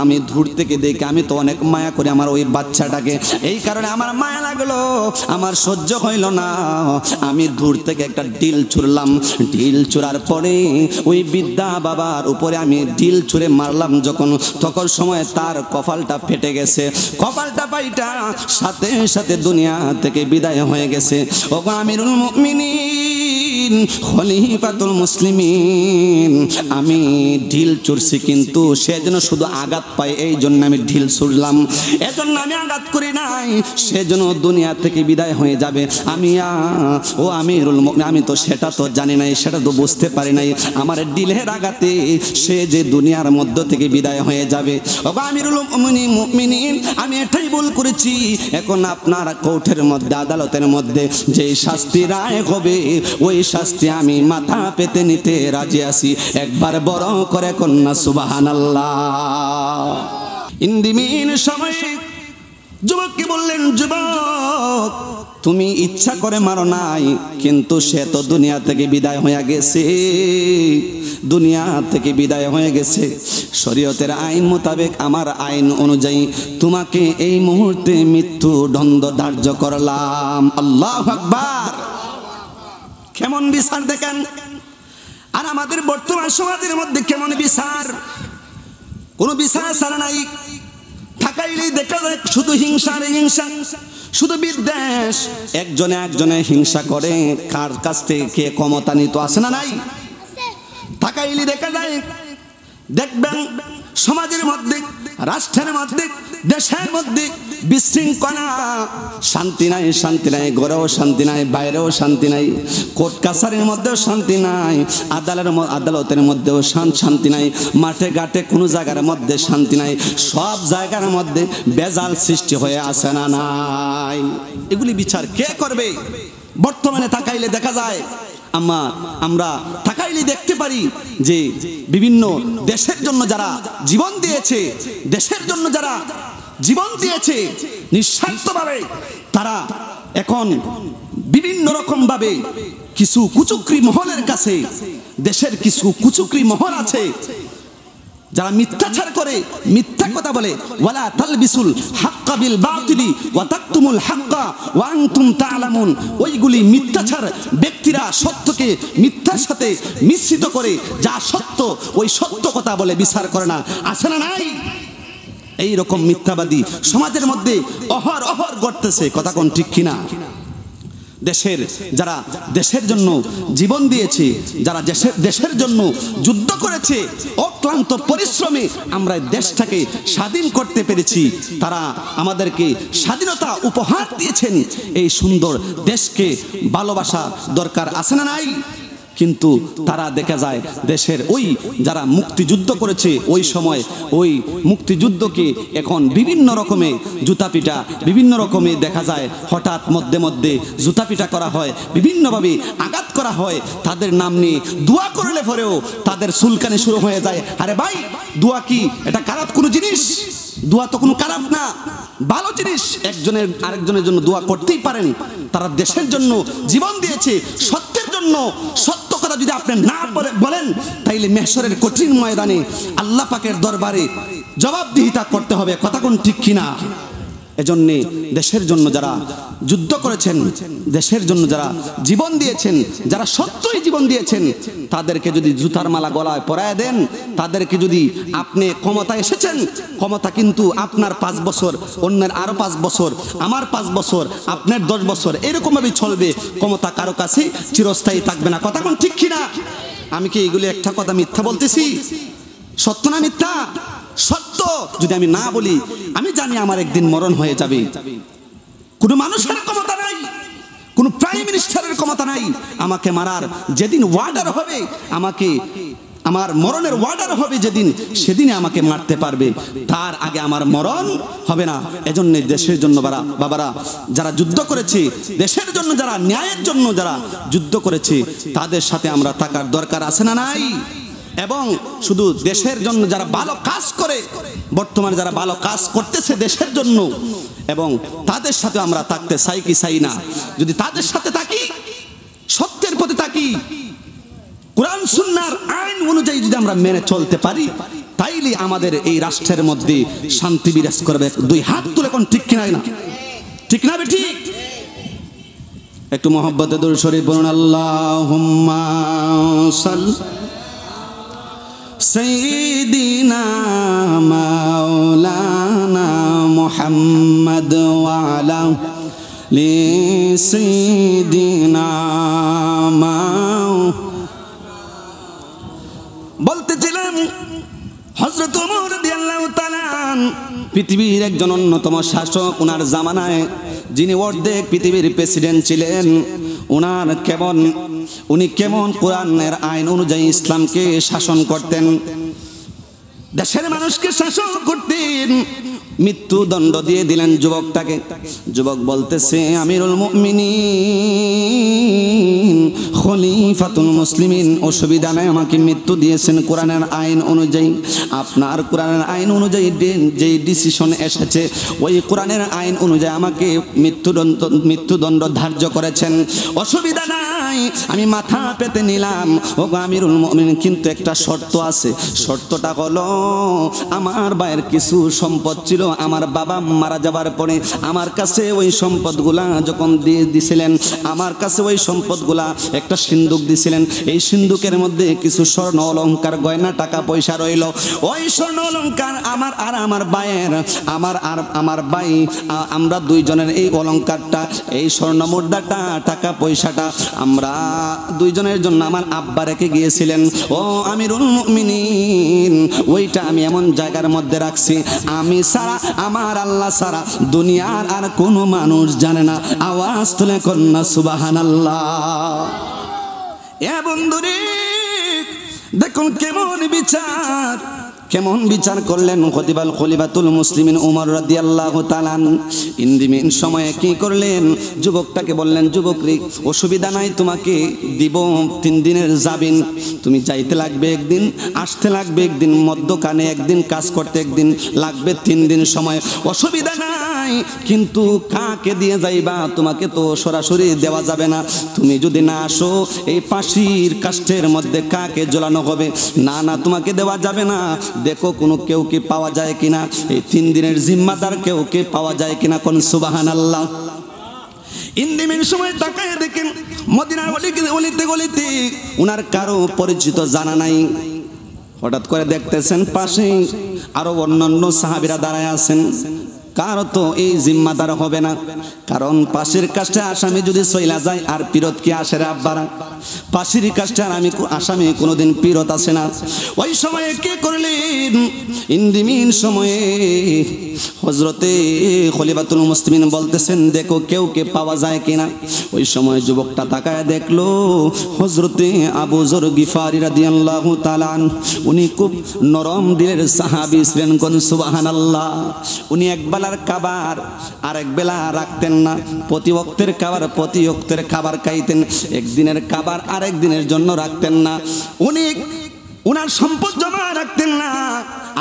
আমি দূর থেকে দেখে, আমি তো অনেক মায়া করি আমার ওই বাচ্চাটাকে, এই কারণে আমার মায়া লাগলো, আমার সহ্য হইল না। আমি দূর থেকে একটা ঢিল ছুড়লাম। ঢিল ছুড়ার পরে ওই বৃদ্ধা বাবার উপরে আমি ঢিল ছুঁড়ে মারলাম যখন, তখন সময় তার কপালটা ফেটে গেছে। কপালটা পাইটা সাথে সাথে দুনিয়া থেকে বিদায় হয়ে গেছে। ওগো আমিরুল মুমিনিন, খলিফাতুল মুসলিমিন, আমি ঢিল ছুড়ছি, কিন্তু সে যেন শুধু আঘাত পায়, এই জন্য আমি ঢিল ছুড়লাম। এজন্য আমি আঘাত করি নাই, সে যেন দুনিয়া থেকে বিদায় হয়ে যাবে। ও আমিরুল মুমিনিন, আমি তো সেটা তো জানি নাই, সেটা তো বুঝতে পারি নাই, আমার ঢিলের আঘাতে সে যে দুনিয়ার মধ্য থেকে বিদায় হয়ে যাবে। ওগো আমিরুল মুমিনিন, আমি এটাই ভুল করেছি। এখন আপনার কোর্টের মধ্যে, আদালতের মধ্যে যে শাস্তি রায় হবে, ওই শাস্তি আমি মাথা পেতে নিতে রাজি আছি। একবার বড় করে কন্যা সুবহানাল্লাহ। ইন্দিমিন সময়ে যুবককে বললেন, যুবক, তুমি ইচ্ছা করে মারো নাই, কিন্তু সে তো দুনিয়া থেকে বিদায় হয়ে গেছে, দুনিয়া থেকে বিদায় হয়ে গেছে। শরীয়তের আইন মোতাবেক, আমার আইন অনুযায়ী তোমাকে এই মুহূর্তে মৃত্যু দণ্ড ধার্য করলাম। আল্লাহু আকবার। কেমন বিচার দেখেন! আর আমাদের বর্তমান সমাজের মধ্যে কেমন বিচার! কোনো বিচার ছাড়া নাই। থাকাইলেই দেখা যায় শুধু হিংসা আর হিংসা, শুধু বিদ্বেষ। একজনে হিংসা করে, কার কাছ থেকে কে ক্ষমতা নিত, আছে না নাই? থাকাইলেই দেখা যায়, দেখবেন সমাজের মধ্যে, রাষ্ট্রের মধ্যে, দেশের মধ্যে বিশৃঙ্খলা, শান্তি নাই, শান্তি নাই, ঘরেও শান্তি নাই, বাইরেও শান্তি নাই, কোর্ট কাছারির মধ্যেও শান্তি নাই, আদালতের মধ্যেও শান্তি নাই, মাঠে ঘাটে কোনো জায়গার মধ্যে শান্তি নাই, সব জায়গার মধ্যে বেজাল সৃষ্টি হয়ে আসে না নাই? এগুলি বিচার কে করবে? বর্তমানে তাকাইলে দেখা যায়, আমরা তাকাইলে দেখতে পারি যে বিভিন্ন দেশের জন্য যারা জীবন দিয়েছে, দেশের জন্য যারা জীবন দিয়েছে নিঃস্বার্থভাবে, তারা এখন বিভিন্ন রকম ভাবে কিছু কুচক্রী মহলের কাছে, দেশের কিছু কুচক্রী মহল আছে যারা মিথ্যাচার করে, মিথ্যা কথা বলে। ওয়ালা তালবিসুল হাক্কা বিল বাতিলি ওয়া তাকতুমুল হাক্কা ওয়া আনতুম তা'লামুন। ওইগুলি মিথ্যাচার ব্যক্তিরা সত্যকে মিথ্যার সাথে মিশ্রিত করে, যা সত্য ওই সত্য কথা বলে বিচার করে না, আছে না নাই? এই রকম মিথ্যাবাদী সমাজের মধ্যে অহর ঘটতেছে। কথা কোন ঠিক কিনা? যারা দেশের জন্য জীবন দিয়েছে, যারা দেশের জন্য যুদ্ধ করেছে, অক্লান্ত পরিশ্রমে আমরা দেশটাকে স্বাধীন করতে পেরেছি, তারা আমাদেরকে স্বাধীনতা উপহার দিয়েছেন। এই সুন্দর দেশকে ভালোবাসা দরকার, আছে না নাই? কিন্তু তারা দেখা যায় দেশের ওই যারা মুক্তিযুদ্ধ করেছে ওই সময় ওই মুক্তিযুদ্ধকে এখন বিভিন্ন রকমে জুতাপিটা বিভিন্ন রকমে দেখা যায়, হঠাৎ মধ্যে মধ্যে জুতাপিটা করা হয়, বিভিন্নভাবে আঘাত করা হয়। তাদের নাম নিয়ে দোয়া করলে পরেও তাদের চুলকানি শুরু হয়ে যায়। আরে ভাই, দোয়া কি এটা খারাপ কোনো জিনিস? দোয়া তো কোনো খারাপ না, ভালো জিনিস। একজনের আরেকজনের জন্য দোয়া করতেই পারেন। তারা দেশের জন্য জীবন দিয়েছে, সত্যের জন্য। সত্য কথা যদি আপনি না বলেন তাইলে মেহশরের কঠিন ময়দানে আল্লাহ পাকের দরবারে জবাবদিহিতা করতে হবে। কথা কোন ঠিক কিনা? এজন্যে দেশের জন্য যারা যুদ্ধ করেছেন, দেশের জন্য যারা জীবন দিয়েছেন, যারা সত্যই জীবন দিয়েছেন, তাদেরকে যদি জুতার মালা গলায় পরায় দেন, তাদেরকে যদি আপনি ক্ষমতায় এসেছেন, ক্ষমতা কিন্তু আপনার 5 বছর, অন্যের আরো 5 বছর, আমার 5 বছর, আপনার 10 বছর, এরকমভাবেই চলবে। ক্ষমতা কারো কাছে চিরস্থায়ী থাকবে না। কথা কোন ঠিক কিনা? আমি কি এগুলি একটা কথা মিথ্যা বলতেছি? সত্য না মিথ্যা? সত্য। যদি আমি না বলি, আমি জানি আমার একদিন মরণ হয়ে যাবে। কোনো মানুষের ক্ষমতা নাই, কোনো প্রাইম মিনিস্টারের ক্ষমতা নাই আমাকে মারার। যেদিন ওয়ার্ডার হবে, আমাকে আমার মরণের ওয়ার্ডার হবে যেদিন, সেদিনে আমাকে মারতে পারবে, তার আগে আমার মরণ হবে না। এজন্য দেশের জন্য বাবারা যারা যুদ্ধ করেছে, দেশের জন্য যারা ন্যায়ের জন্য যারা যুদ্ধ করেছে, তাদের সাথে আমরা থাকার দরকার আছে না নাই? এবং শুধু দেশের জন্য যারা ভালো কাজ করে, বর্তমানে যারা ভালো কাজ করতেছে দেশের জন্য, এবং তাদের সাথে আমরা থাকতে চাই কি চাই না? যদি তাদের সাথে থাকি, সত্যের পথে থাকি, কোরআন সুন্নাহর আইন অনুযায়ী যদি আমরা মেনে চলতে পারি, তাইলে আমাদের এই রাষ্ট্রের মধ্যে শান্তি বিরাজ করবে। 2 হাত তুলে কোন ঠিক কিনা? না ঠিক না বেটি? একটু মহব্বতে দরুদ শরীফ বলুন। আল্লাহুম্মা সাল্লি সাইয়্যিদিনা মাওলানা মুহাম্মদ ওয়া আলা লি সাইয়্যিদিনা বলতেছিলাম হযরত ওমর রাদিয়াল্লাহু তাআলা পৃথিবীর একজন অন্যতম শাসক। ওনার জামানায় যিনি অর্ধেক পৃথিবীর প্রেসিডেন্ট ছিলেন, উনি কেমন কোরআনের আইন অনুযায়ী ইসলামকে শাসন করতেন, দেশের মানুষকে শাসন করতেন। মৃত্যুদণ্ড দিয়ে দিলেন যুবকটাকে। যুবক বলতেছে, আমিরুল মুমিনিন, খলিফাতুল মুসলিমিন, অসুবিধা নাই, আমাকে মৃত্যু দিয়েছেন কোরআনের আইন অনুযায়ী। আপনার কোরআনের আইন অনুযায়ী যে ডিসিশন এসেছে, ওই কোরআনের আইন অনুযায়ী আমাকে মৃত্যুদণ্ড ধার্য করেছেন। অসুবিধা নাই, আমি মাথা পেতে নিলাম। ও আমিরুল মুমিনিন, কিন্তু একটা শর্ত আছে। শর্তটা হলো, আমার ভাইয়ের কিছু সম্পদ ছিল, আমার বাবা মারা যাবার পরে আমার কাছে ওই সম্পদগুলা যখন দিয়ে দিছিলেন, আমার কাছে ওই সম্পদগুলা একটা সিন্দুক দিছিলেন। এই সিন্দুকের মধ্যে কিছু স্বর্ণ অলংকার, গয়না, টাকা পয়সা রইল। ওই স্বর্ণ অলংকার আমার আর আমার ভাইয়ের, আমার ভাই, আমরা দুইজনের এই অলংকারটা, এই স্বর্ণ মুদ্রাটা, টাকা পয়সাটা আমরা দুইজনের জন্য আমার আব্বা রেখে গিয়েছিলেন। ও আমিরুল মুমিনিন, ওইটা আমি এমন জায়গার মধ্যে রাখছি, আমি সারা, আমার আল্লাহ সারা দুনিয়ার আর কোনো মানুষ জানে না। আওয়াজ তুলে কন্যা সুবহানাল্লাহ। এ বন্ধুরে, দেখুন কেমন বিচার করলেন খলিফাতুল মুসলিমিন ওমর রাদিয়াল্লাহু তাআলা। ইন্দিমিন সময়ে কি করলেন? যুবকটাকে বললেন, যুবক রে, অসুবিধা নাই, তোমাকে দিব 3 দিনের জামিন। তুমি যাইতে লাগবে একদিন, আসতে লাগবে একদিন, মধ্যখানে একদিন কাজ করতে একদিন লাগবে, 3 দিন সময়, অসুবিধা নাই। কিন্তু কাকে দিয়ে যাইবা? তোমাকে তো সরাসরি দেওয়া যাবে না। তুমি যদি না আসো, এই পাশির কাষ্ঠের মধ্যে কাকে ঝোলানো হবে? না, তোমাকে দেওয়া যাবে না। দেখো কেউ কি পাওয়া যায় কিনা, এই 3 দিনের জিম্মাদার কেউ কে পাওয়া যায় কিনা। কোন সুবহানাল্লাহ। ইন্দিমিন সময় তাকায় দেখেন, মদিনার গলিতে উনার কারো পরিচিত জানা নাই। হঠাৎ করে দেখতেছেন পাশে আরো অন্যান্য সাহাবীরা দাঁড়ায় আছেন। কারো তো এই জিম্মাদার হবে না, কারণ পাশের কাজটা আসামি যদি চইলা যায়, আর ফিরত কি আসে রে আব্বারা? পাশের কাজটা আসামি কোনোদিন ফিরত আসে না। ওই সময়ে কি করলেন? ইন্দিমিন সময়ে হযরতে খলিফাতুল মুসলিমিন বলতেছেন দেখো কেউ কে পাওয়া যায় কিনা। ওই সময় যুবকটা তাকায় দেখলো হযরতে আবু যর গিফারি রাদিয়াল্লাহু তাআলা আনহু। উনি খুব নরম দিলের সাহাবী ছিলেন, কোন সুবহানাল্লাহ। উনি এক বেলার খাবার আরেক বেলা রাখতেন না, প্রতি ওয়াক্তের খাবার প্রতি ওয়াক্তের খাবার খাইতেন, একদিনের খাবার আরেক দিনের জন্য রাখতেন না। উনি উনার সম্পদ জমা রাখতেন না,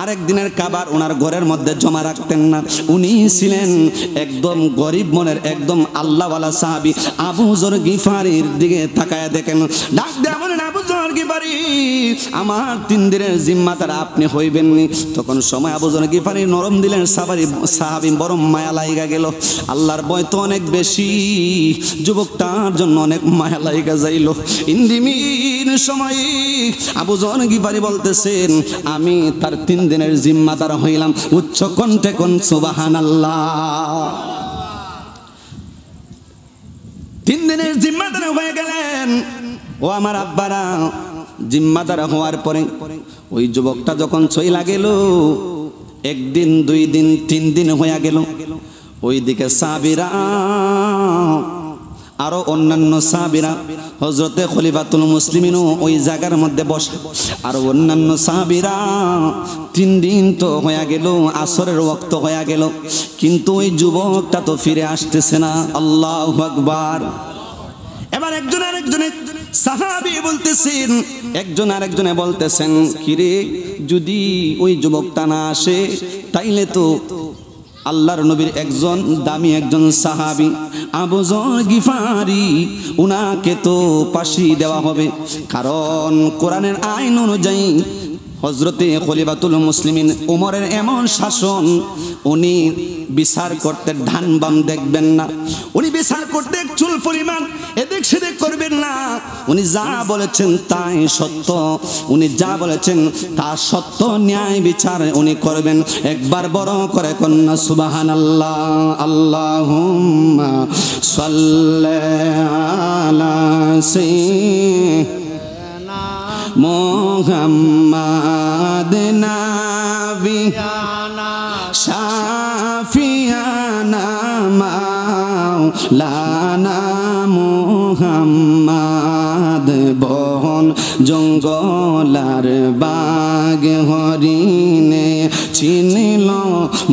আরেক দিনের খাবার ওনার ঘরের মধ্যে জমা রাখতেন না। উনি ছিলেন একদম গরিব মনের একদম আল্লাহওয়ালা সাহাবী। আবু যর গিফারির দিকে তাকায় দেখেন, ডাক দেয়া বলেন আবু যর গিফারি আমার 3 দিনের জিম্মাদার আপনি হইবেননি। তখন সময় আবু যর গিফারি নরম দিলেন সাহাবী বড় মায়া লাগা গেল। আল্লাহর ভয় তো অনেক বেশি, যুবকটার জন্য অনেক মায়া লাগা যাইল। ইন্দিমিন সময় আবু যর গিফারি বলতেছেন আমি তার 3 দিনের জিম্মাদার হইলাম। উচ্চ কণ্ঠে কোন সুবহানাল্লাহ। 3 দিনের জিম্মাদার হয়ে গেলেন। ও আমার আব্বারা, জিম্মাদার হওয়ার পরে ওই যুবকটা যখন চইলা গেল, 1 দিন 2 দিন 3 দিন হয়ে গেল। ওইদিকে সাহাবীরা আরো অন্যান্য সাহাবীরা হযরতে খলিফাতুল মুসলিমিনও ওই জায়গার মধ্যে বসে। আর অন্যান্য সাহাবীরা 3 দিন তো হয়ে গেল, আসরের ওয়াক্ত হয়ে গেল, কিন্তু ওই যুবকটা তো ফিরে আসতেছে না। আল্লাহু আকবার। এবার একজন আরেকজনে সাহাবী বলতেছেন, একজন আরেকজনে বলতেছেন কিরে যদি ওই যুবকটা না আসে তাইলে তো আল্লাহর নবীর একজন দামি একজন সাহাবী আবু যর গিফারি উনাকে তো ফাঁসি দেওয়া হবে। কারণ কোরআনের আইন অনুযায়ী হযরতে খলিফাতুল মুসলিমিন উমরের এমন শাসন, উনি বিচার করতে ডান বাম দেখবেন না, উনি বিচার করতে চুল পরিমাণ এদিক সেদিক করবেন না। উনি যা বলেছেন তাই সত্য, উনি যা বলেছেন তা সত্য, ন্যায় বিচার উনি করবেন। একবার বড় করে কন্যা সুবহানাল্লাহ। আল্লাহুম্মা সাল্লি আলা সাইয়্যিদিনা মুহাম্মাদ নাবিয়ানা শাফিয়ানা মাওলানা মুহাম্মাদ। বন জঙ্গলার বাগ হরিণে চিনিল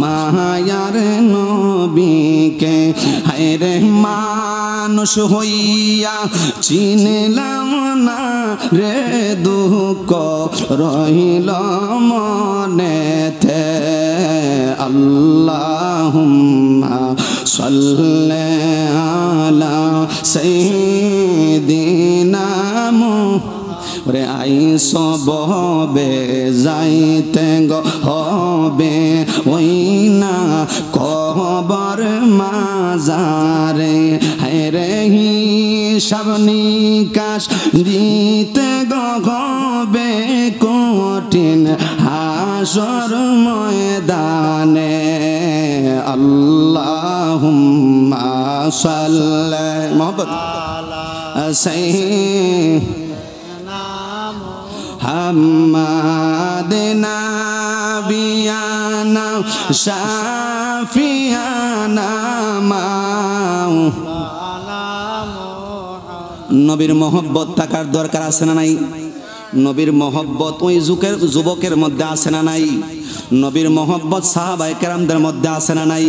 মায়ার নবীকে, হায়রে মানুষ হইয়া চিনলাম না রে, দুঃখ রহিল মনেতে। আল্লাহুম্মা সাল্লি আলা সাইয়্যিদিনা ওরে আইস ববে যাইতে হবে ওই না কবর মাজারে, হায়রে হিসাব নিকাশ দিতে হবে কঠিন হাসর ময়দানে। আল্লাহুম্মা সাল্লি মুহাম্মদ সাইয়্যিদিনা মুহাম্মাদ নাবিয়ানা শাফিয়ানা মাওলানা। নবীর মহব্বত থাকার দরকার আছে না নাই? নবীর মহব্বত ওই যুবকের মধ্যে আছে না নাই? নবীর মহব্বত সাহাবায়ে কেরামদের মধ্যে আছে না নাই?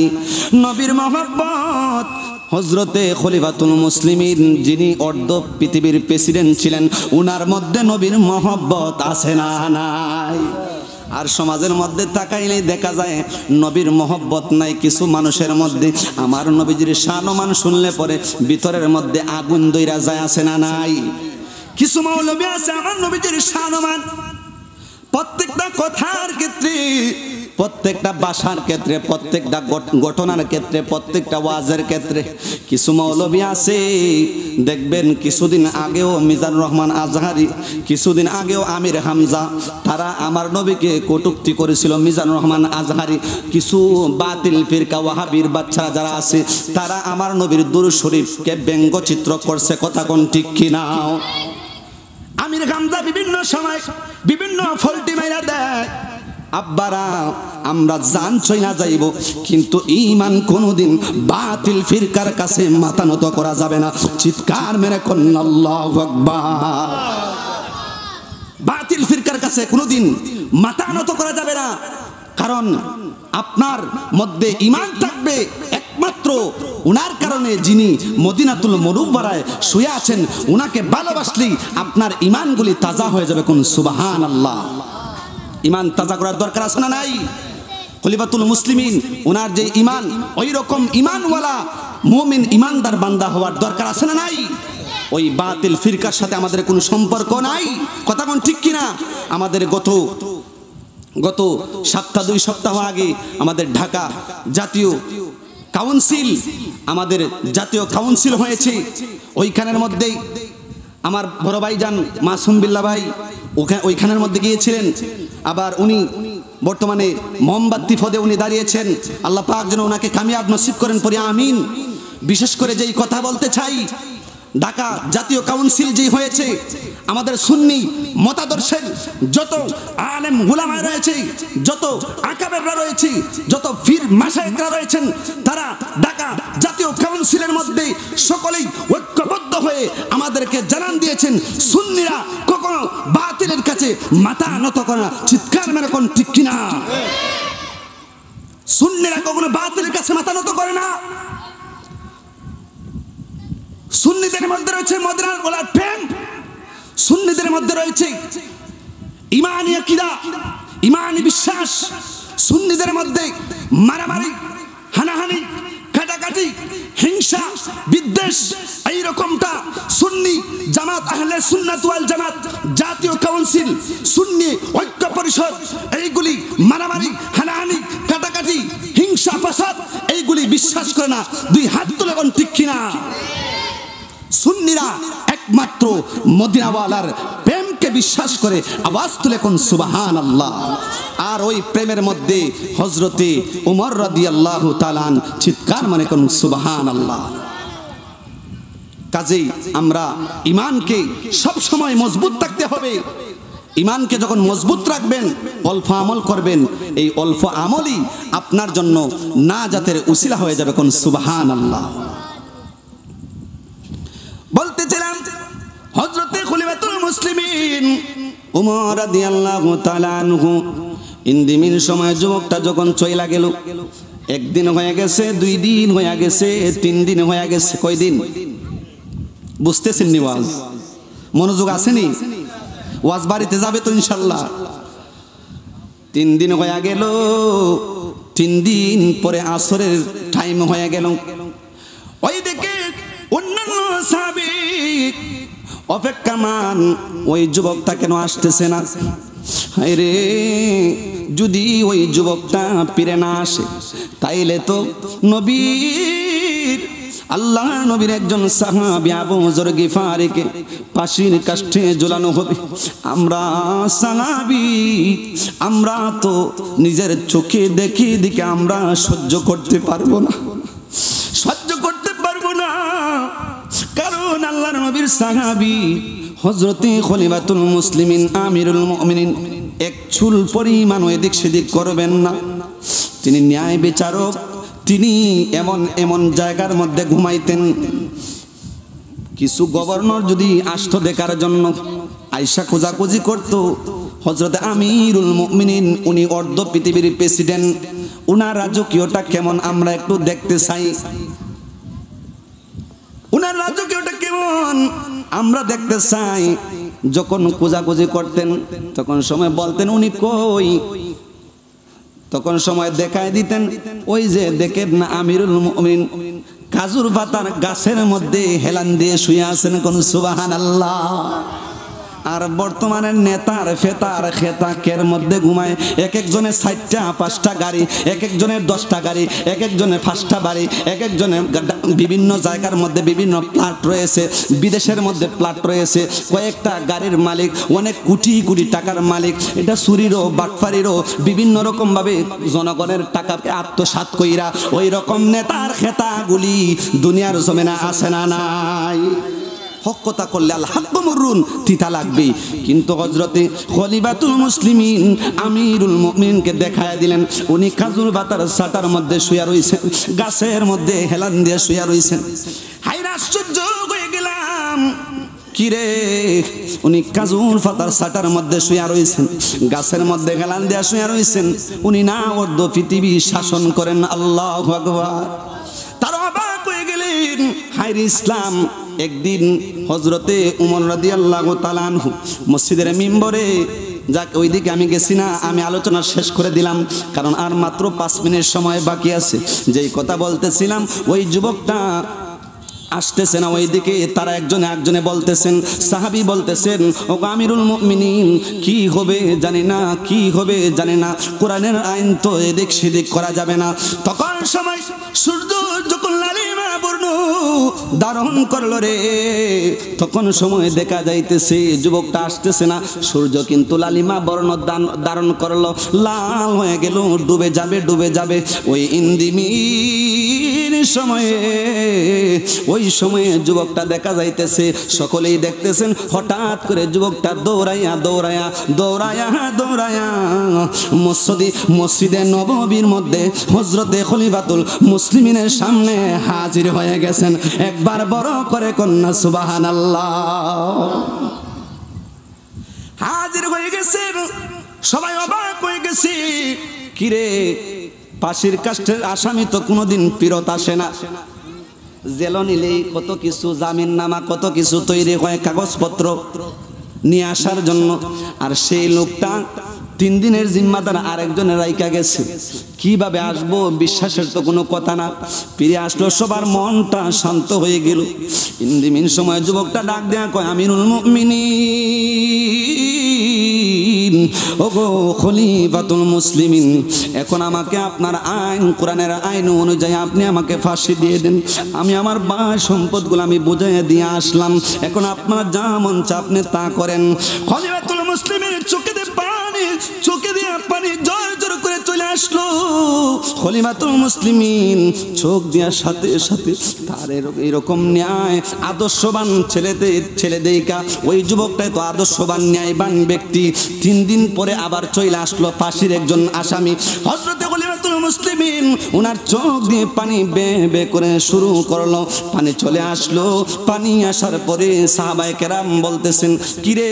নবীর মহব্বত হযরতে খলিফাতুল মুসলিমিন যিনি অর্ধ পৃথিবীর প্রেসিডেন্ট ছিলেন, উনার মধ্যে নবীর মহব্বত আছে না নাই? আর সমাজের মধ্যে তাকাইলেই দেখা যায় নবীর মহব্বত নাই কিছু মানুষের মধ্যে। আমার নবীজির শানমান শুনলে পরে ভিতরের মধ্যে আগুন দইরা যায়, আছে না নাই? কিছু মৌলবী আছে আমার নবীজির শানমান প্রত্যেকটা কথার ক্ষেত্রে, প্রত্যেকটা ভাষার ক্ষেত্রে, প্রত্যেকটা ঘটনার ক্ষেত্রে, প্রত্যেকটা ওয়াজের ক্ষেত্রে। কিছু মৌলবী আছে দেখবেন কিছুদিন আগেও মিজানুর রহমান আজহারি, কিছুদিন আগেও আমির হামজা, তারা আমার নবীকে কটূক্তি করেছিল। মিজানুর রহমান আজহারি, কিছু বাতিল ফিরকা ওয়াহাবির বাচ্চারা যারা আছে তারা আমার নবীর দুরূদ শরীফকে ব্যঙ্গচিত্র করছে। কথা কোন ঠিক কিনা? আমির হামজা বিভিন্ন সময় বিভিন্ন ফল্টি মাইরা দেয়। আব্বারা আমরা জান চইনা যাইব, কিন্তু ঈমান কোনোদিন বাতিল ফিরকার কাছে মাথা নত করা যাবে না। চিৎকার মেরে কোন আল্লাহু আকবার। বাতিল ফিরকার কাছে কোনোদিন মাথা নত করা যাবে না, কারণ আপনার মধ্যে ঈমান থাকবে একমাত্র উনার কারণে, যিনি মদিনাতুল মুনাওয়ারায় শুয়ে আছেন, উনাকে ভালোবাসলেই আপনার ঈমানগুলি তাজা হয়ে যাবে। কোন সুবহানাল্লাহ। ঈমান তাজা করার দরকার আছে না নাই? খলিফাতুল মুসলিমিন উনার যে ঈমান, ওই রকম ঈমানওয়ালা মুমিন ঈমানদার বান্দা হওয়ার দরকার আছে না নাই? ওই বাতিল ফিরকার সাথে আমাদের কোনো সম্পর্ক নাই। কথা কোন ঠিক কিনা? আমাদের গত সপ্তাহ 2 সপ্তাহ আগে আমাদের ঢাকা জাতীয় কাউন্সিল হয়েছে। ওইখানের মধ্যেই আমার বড় ভাইজান মাসুম বিল্লাহ ভাই ওইখানের মধ্যে গিয়েছিলেন। আবার উনি বর্তমানে মোমবাতি পদে উনি দাঁড়িয়েছেন। আল্লাহ পাক যেন ওনাকে কামিয়াব নসিব করেন, পড়ি আমিন। বিশেষ করে যেই কথা বলতে চাই, ঢাকা জাতীয় কাউন্সিল যে হয়েছে, আমাদের সুন্নি মতাদর্শের যত আলেম উলামা রয়েছে, যত আকাবেররা রয়েছে, যত পীর মাশায়েখরা রয়েছেন, তারা ঢাকা জাতীয় কাউন্সিলের মধ্যে সকলেই ঐক্যবদ্ধ হয়ে আমাদেরকে জানান দিয়েছেন, সুন্নিরা কখনো বাতিলের কাছে মাথা নত করে না। চিৎকার মেরে কোন ঠিক কিনা? সুন্নিরা কখনো বাতিলের কাছে মাথা নত করে না। সুন্নিদের মধ্যে রয়েছে মদিনার ওলার প্রেম, সুন্নিদের মধ্যে রয়েছে ঈমানি আকীদা, ঈমানি বিশ্বাস। সুন্নিদের মধ্যে মারামারি, হানাহানি, কাটাকাটি, হিংসা, বিদ্বেষ, এই রকমটা সুন্নি জামাত, আহলে সুন্নাত ওয়াল জামাত, জাতীয় কাউন্সিল, সুন্নি ঐক্য পরিষদ, এইগুলি মারামারি, হানাহানি, কাটাকাটি, হিংসা, ফাসাদ এইগুলি বিশ্বাস করে না। 2 হাত তুলে কোন ঠিক কিনা? সুন্নিরা একমাত্র মদিনাওয়ালার প্রেমকে বিশ্বাস করে। আওয়াজ তুলে কোন সুবহানাল্লাহ। আর ওই প্রেমের মধ্যে হযরতে ওমর রাদিয়াল্লাহু তাআলা চিৎকার মানে কোন সুবহানাল্লাহ। কাজেই আমরা ঈমানকে সব সময় মজবুত রাখতে হবে। ঈমানকে যখন মজবুত রাখবেন, অল্প আমল করবেন, এই অল্প আমলই আপনার জন্য নাজাতের উসিলা হয়ে যাবে। কোন সুবহানাল্লাহ। বলতেছিলাম হযরতে খলিফাতুল মুসলিমিন ওমর রাদিয়াল্লাহু তাআলা আনহু ইন্দিমির সময় যুবকটা যখন চইলা গেল, 1 দিন হয়ে গেছে, 2 দিন হয়ে গেছে, 3 দিন হয়ে গেছে। কয় দিন? বুঝতেছেন নি? ওয়াজ মনোযোগ আসেনি? ওয়াজ বাড়িতে যাবে তো ইনশাআল্লাহ। 3 দিন হয়ে গেল, 3 দিন পরে আসরের টাইম হয়ে গেল। ওই দিকে অন্যান্য সাহাবী অপেক্ষামান, ওই যুবকটা কেন আসতেছে না? আরে যদি ওই যুবকটা ফিরে না আসে, তাইলে তো নবীর, আল্লাহ নবীর একজন সাহাবী আবু যর গিফারিকে ফাঁসির কাষ্ঠে ঝুলানো হবে। আমরা সাহাবী, আমরা তো নিজের চোখে দেখি দিকে আমরা সহ্য করতে পারবো না, সহ্য করতে পারবো না। কারণ আল্লাহর নবীর সাহাবী হযরতে খলিফাতুল মুসলিমিন আমিরুল মুমিনিন এক চুল পরিমাণ এদিক সেদিক করবেন না। তিনি ন্যায় বিচারক, তিনি এমন এমন জায়গার মধ্যে ঘুমাইতেন, কিছু গভর্নর যদি আসতো দেখার জন্য, আয়সা খোঁজাখুঁজি করতো। হযরতে আমিরুল মুমিনিন উনি অর্ধ পৃথিবীর প্রেসিডেন্ট, উনার রাজকীয়টা কেমন আমরা একটু দেখতে চাই। উনার রাজকীয়টা কেমন আমরা দেখতে চাই। যখন খোঁজাখুঁজি করতেন তখন সময় বলতেন উনি কই, তখন সময় দেখায় দিতেন, ওই যে দেখেন না আমিরুল মুমিনিন কাজুর পাতার গাছের মধ্যে হেলান দিয়ে শুয়ে আছেন। কোন সুবহানাল্লাহ। আর বর্তমানে নেতার ফেতার খেতাকের মধ্যে ঘুমায়, এক একজনের 4টা 5টা গাড়ি, এক একজনের 10টা গাড়ি, এক একজনের 5টা বাড়ি, এক একজনের বিভিন্ন জায়গার মধ্যে বিভিন্ন প্লাট রয়েছে, বিদেশের মধ্যে প্লাট রয়েছে, কয়েকটা গাড়ির মালিক, অনেক কোটি কোটি টাকার মালিক। এটা চুরিরও বাটপারিরও বিভিন্ন রকমভাবে জনগণের টাকাকে আত্মসাৎ কইরা ওই রকম নেতার খেতাগুলি দুনিয়ার জমিনে আছে না নাই? হক কথা করলে আল হাক্কু মুররুন, তিতা লাগবে। কিন্তু হযরতে খলিফাতুল মুসলিমিন আমিরুল মুমিনিনকে দেখায় দিলেন, উনি কাজুর পাতার ছাটার মধ্যে শুয়ে রইছেন, গাছের মধ্যে হেলান দিয়ে শুয়ে রইছেন। হায়রে আশ্চর্য হয়ে গেলাম, কিরে উনি কাজুর পাতার ছাটার মধ্যে শুয়ে রইছেন, গাছের মধ্যে হেলান দিয়ে শুয়ে রইছেন, উনি না অর্ধ পৃথিবী শাসন করেন। আল্লাহু আকবার। তারা অবাক হয়ে গেলেন। হায়রে ইসলাম। একদিন হযরতে উমর রাদিয়াল্লাহু তাআলা আনহু মসজিদের মিম্বরে, যাক ওইদিকে আমি গেছি না, আমি আলোচনা শেষ করে দিলাম, কারণ আর মাত্র 5 মিনিট সময় বাকি আছে। যেই কথা বলতেছিলাম, ওই যুবকটা আসতেছে না ওইদিকে, তারা একজনে বলতেছেন, সাহাবী বলতেছেন, ও আমিরুল মুমিনিন কি হবে জানি না, কি হবে জানি না, কোরআনের আইন তো এদিক সেদিক করা যাবে না। তখন সময় সূর্য যখন লালিমা বর্ণ ধারণ করলো রে, তখন সময় দেখা যাইতেছে যুবকটা আসতেছে না, সূর্য কিন্তু লালিমা বর্ণ ধারণ করলো, লাল হয়ে গেল, ডুবে যাবে ডুবে যাবে। ওই ইন্দিমির সময়ে, ওই সময়ে যুবকটা দেখা যাইতেছে, সকলেই দেখতেছেন। হঠাৎ করে যুবকটা দৌড়াইয়া দৌড়াইয়া দৌড়াইয়া দৌড়াইয়া মসজিদে নববীর মধ্যে হযরতে খলিফাতুল মুসলিমিনের সামনে হাজির হয়ে গেছেন। একবার বড় করে কন্যা সুবহানাল্লাহ। হাজির হয়ে গেছেন, সবাই অবাক হয়ে গেছে, কিরে ফাঁসির কাষ্ঠের আসামি তো কোনোদিন ফেরত আসে না, জেল নিলেই কত কিছু জামিন নামা কত কিছু তৈরি হয় কাগজপত্র নিয়ে আসার জন্য, আর সেই লোকটা 3 দিনের জিম্মাদার আরেকজনের রাইকা গেছে, কিভাবে আসবো বিশ্বাসের তো কোনো কথা না। ফিরে আসলো, সবার মনটা শান্ত হয়ে গেল। ইন্দিমিন সময় যুবকটা ডাক দেয়া কয়, আমিরুল মুমিনিন, ওগো খলিফাতুল মুসলিমিন, এখন আমাকে আপনার আইন, কোরআনের আইন অনুযায়ী আপনি আমাকে ফাঁসি দিয়ে দেন। আমি আমার বায় সম্পদগুলো আমি বুঝাইয়া দিয়ে আসলাম, এখন আপনার যা মন চা আপনি তা করেন। খলিফাতুল মুসলিমিনের চোখে দিয়ে পানি জোর জোর করে চলে আসলো। খলিফাতুল মুসলিমিন চোখ দেওয়ার সাথে সাথে তার এরকম ন্যায় আদর্শবান ছেলে দেইকা, ওই যুবকটাই তো আদর্শবান ন্যায়বান ব্যক্তি। 3 দিন পরে আবার চলে আসলো ফাঁসির একজন আসামি। হযরতে খলিফাতুল মুসলিমিন ওনার চোখ দিয়ে পানি বে বে করে শুরু করলো, পানি চলে আসলো। পানি আসার পরে সাহাবায়ে কেরাম বলতেছেন, কিরে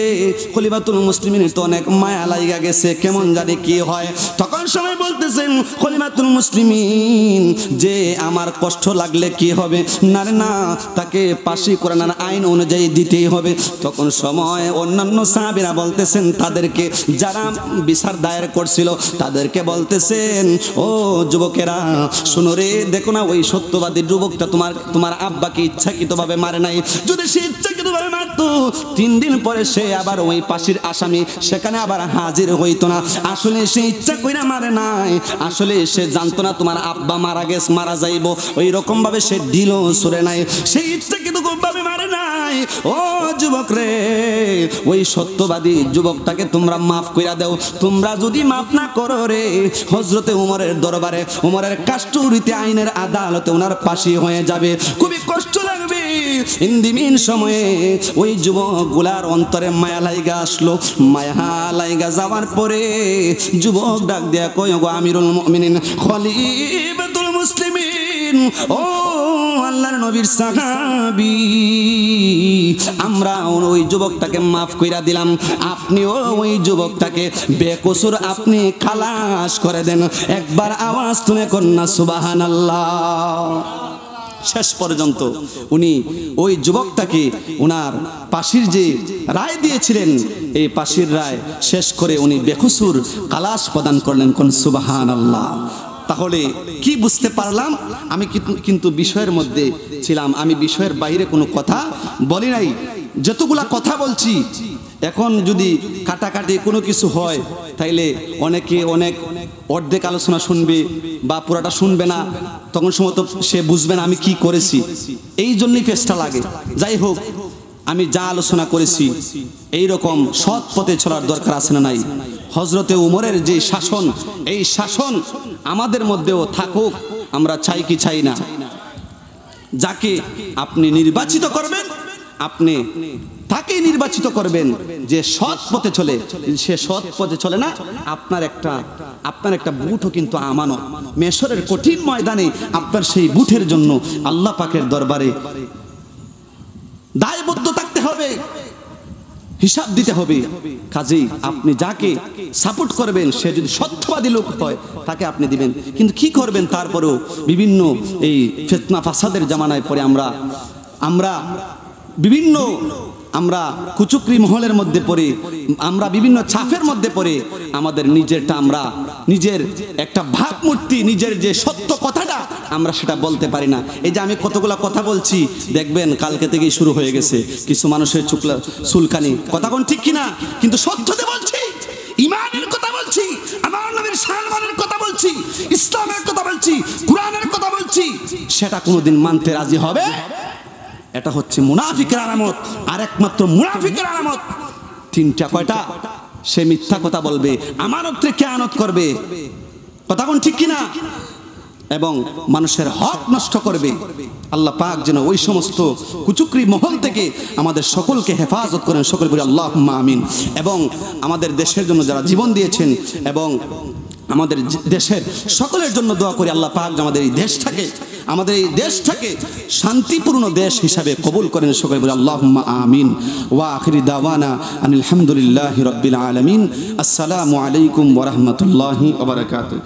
খলিফাতুল মুসলিমিনের তো অনেক মায়া লাগা গেছে, কেমন জানি কি হয়। তখন সবাই বলতেছেন, খলিফাতুল মুসলিমিন যে আমার কষ্ট লাগলে কি হবে, না রে না, তাকে ফাঁসি কোরআনের আইন অনুযায়ী দিতেই হবে। তখন সময় অন্যান্য সাহাবীরা বলতেছেন, তাদেরকে যারা বিচার দায়ের করছিল তাদেরকে বলতেছেন, ও যুবকেরা শুনো রে, দেখো না ওই সত্যবাদী যুবকটা তোমার আব্বাকে ইচ্ছাকৃতভাবে মারে নাই, যদি সে ইচ্ছাকৃতভাবে মারতো 3 দিন পরে সে আবার ওই ফাঁসির আসামি সেখানে আবার হাজির হইতো না। আসলে সে ইচ্ছা কইরা মারে নাই, আসলে সে জানতো না তোমার আব্বা মারা যাইব, ওই রকম ভাবে সে ঢিলও ছুড়ে নাই, সে ইচ্ছাকৃতভাবে মারে নাই। ও যুবক রে, ওই সত্যবাদী যুবকটাকে তোমরা মাফ কইরা দাও। তোমরা যদি মাফ না করো রে, হযরতে উমরের দরবারে, উমরের কাস্টুরিতে আইনের আদালতে ওনার ফাঁসি হয়ে যাবে, খুবই কষ্ট লাগবে। ইন্দিমিন সময়ে ওই যুবকগুলার অন্তরে মায়া লাইগা আসলো। মায়া লাইগা যাওয়ার পরে যুবক ডাক দেয়া কয়, গো আমিরুল মুমিনিন খলিফাতুল মুসলিমিন, ও আল্লাহর নবীর সাহাবী, আমরা ওই যুবকটাকে মাফ কইরা দিলাম, আপনিও ওই যুবকটাকে বেকসুর আপনি খালাস করে দেন। একবার আওয়াজ তুলে কন্যা সুবহানাল্লাহ। শেষ পর্যন্ত উনি ওই যুবকটাকে ওনার ফাঁসির যে রায় দিয়েছিলেন, এই ফাঁসির রায় শেষ করে উনি বেকসুর খালাস প্রদান করলেন। কোন সুবহানাল্লাহ। তাহলে কি বুঝতে পারলাম? আমি কিন্তু বিষয়ের মধ্যে ছিলাম, আমি বিষয়ের বাইরে কোনো কথা বলি নাই। যতগুলা কথা বলছি, এখন যদি কাটাকাটি কোনো কিছু হয় তাইলে অনেকে অনেক অর্ধেক আলোচনা শুনবে বা পুরাটা শুনবে না, তখন সময় তো সে বুঝবে না আমি কি করেছি, এই জন্যই পেশটা লাগে। যাই হোক, আমি যা আলোচনা করেছি এই রকম সৎ পথে চলার দরকার আছে না নাই? হযরতে উমরের যে শাসন, এই শাসন আমাদের মধ্যেও থাকুক, আমরা চাই কি চাই না? যাকে আপনি নির্বাচিত করবেন, আপনি তাকেই নির্বাচিত করবেন যে সৎ পথে চলে। সে সৎ পথে চলে না, আপনার একটা বুটও কিন্তু আমানত। মেশরের কঠিন ময়দানে আপনার সেই বুটের জন্য আল্লাহ পাকের দরবারে দায়বদ্ধ থাকতে হবে, হিসাব দিতে হবে। কাজেই আপনি যাকে সাপোর্ট করবেন সে যদি সত্যবাদী লোক হয় তাকে আপনি দিবেন। কিন্তু কি করবেন, তারপরেও বিভিন্ন এই ফিতনা ফাসাদের জামানায় পরে আমরা কুচুকরি মহলের মধ্যে পড়ে, আমরা বিভিন্ন চাপের মধ্যে পড়ে আমাদের নিজের একটা ভাবমূর্তি, নিজের যে সত্য কথাটা আমরা সেটা বলতে পারি না। এই যে আমি কতগুলা কথা বলছি, দেখবেন কালকে থেকেই শুরু হয়ে গেছে কিছু মানুষের চুলকানি। কথা কোন ঠিক কিনা? কিন্তু সত্যতে বলছি, ইমানের কথা বলছি, আমার নবীর সম্মানের কথা বলছি, ইসলামের কথা বলছি, কোরআনের কথা বলছি, সেটা কোনোদিন মানতে রাজি হবে? এটা হচ্ছে মুনাফিকের আলামত। আর একমাত্র মুনাফিকের আলামত তিনটা। কয়টা? সে মিথ্যা কথা বলবে, আমানতে খেয়ানত করবে, কথা কোন ঠিক কিনা, এবং মানুষের হক নষ্ট করবে। আল্লাহ পাক যেন ওই সমস্ত কুচুকরি মহল থেকে আমাদের সকলকে হেফাজত করেন, সকল বলি আল্লাহুম্মা আমিন। এবং আমাদের দেশের জন্য যারা জীবন দিয়েছেন এবং আমাদের দেশের সকলের জন্য দোয়া করি আল্লাহ পাক আমাদের এই দেশটাকে শান্তিপূর্ণ দেশ হিসাবে কবুল করেন, সকলে বলি আল্লাহুম্মা আমিন। ওয়া আখিরি দাওয়ানা আনিল হামদুলিল্লাহি রাব্বিল আলামিন। আসসালামু আলাইকুম ওয়া রাহমাতুল্লাহি ওয়া বারাকাতুহু।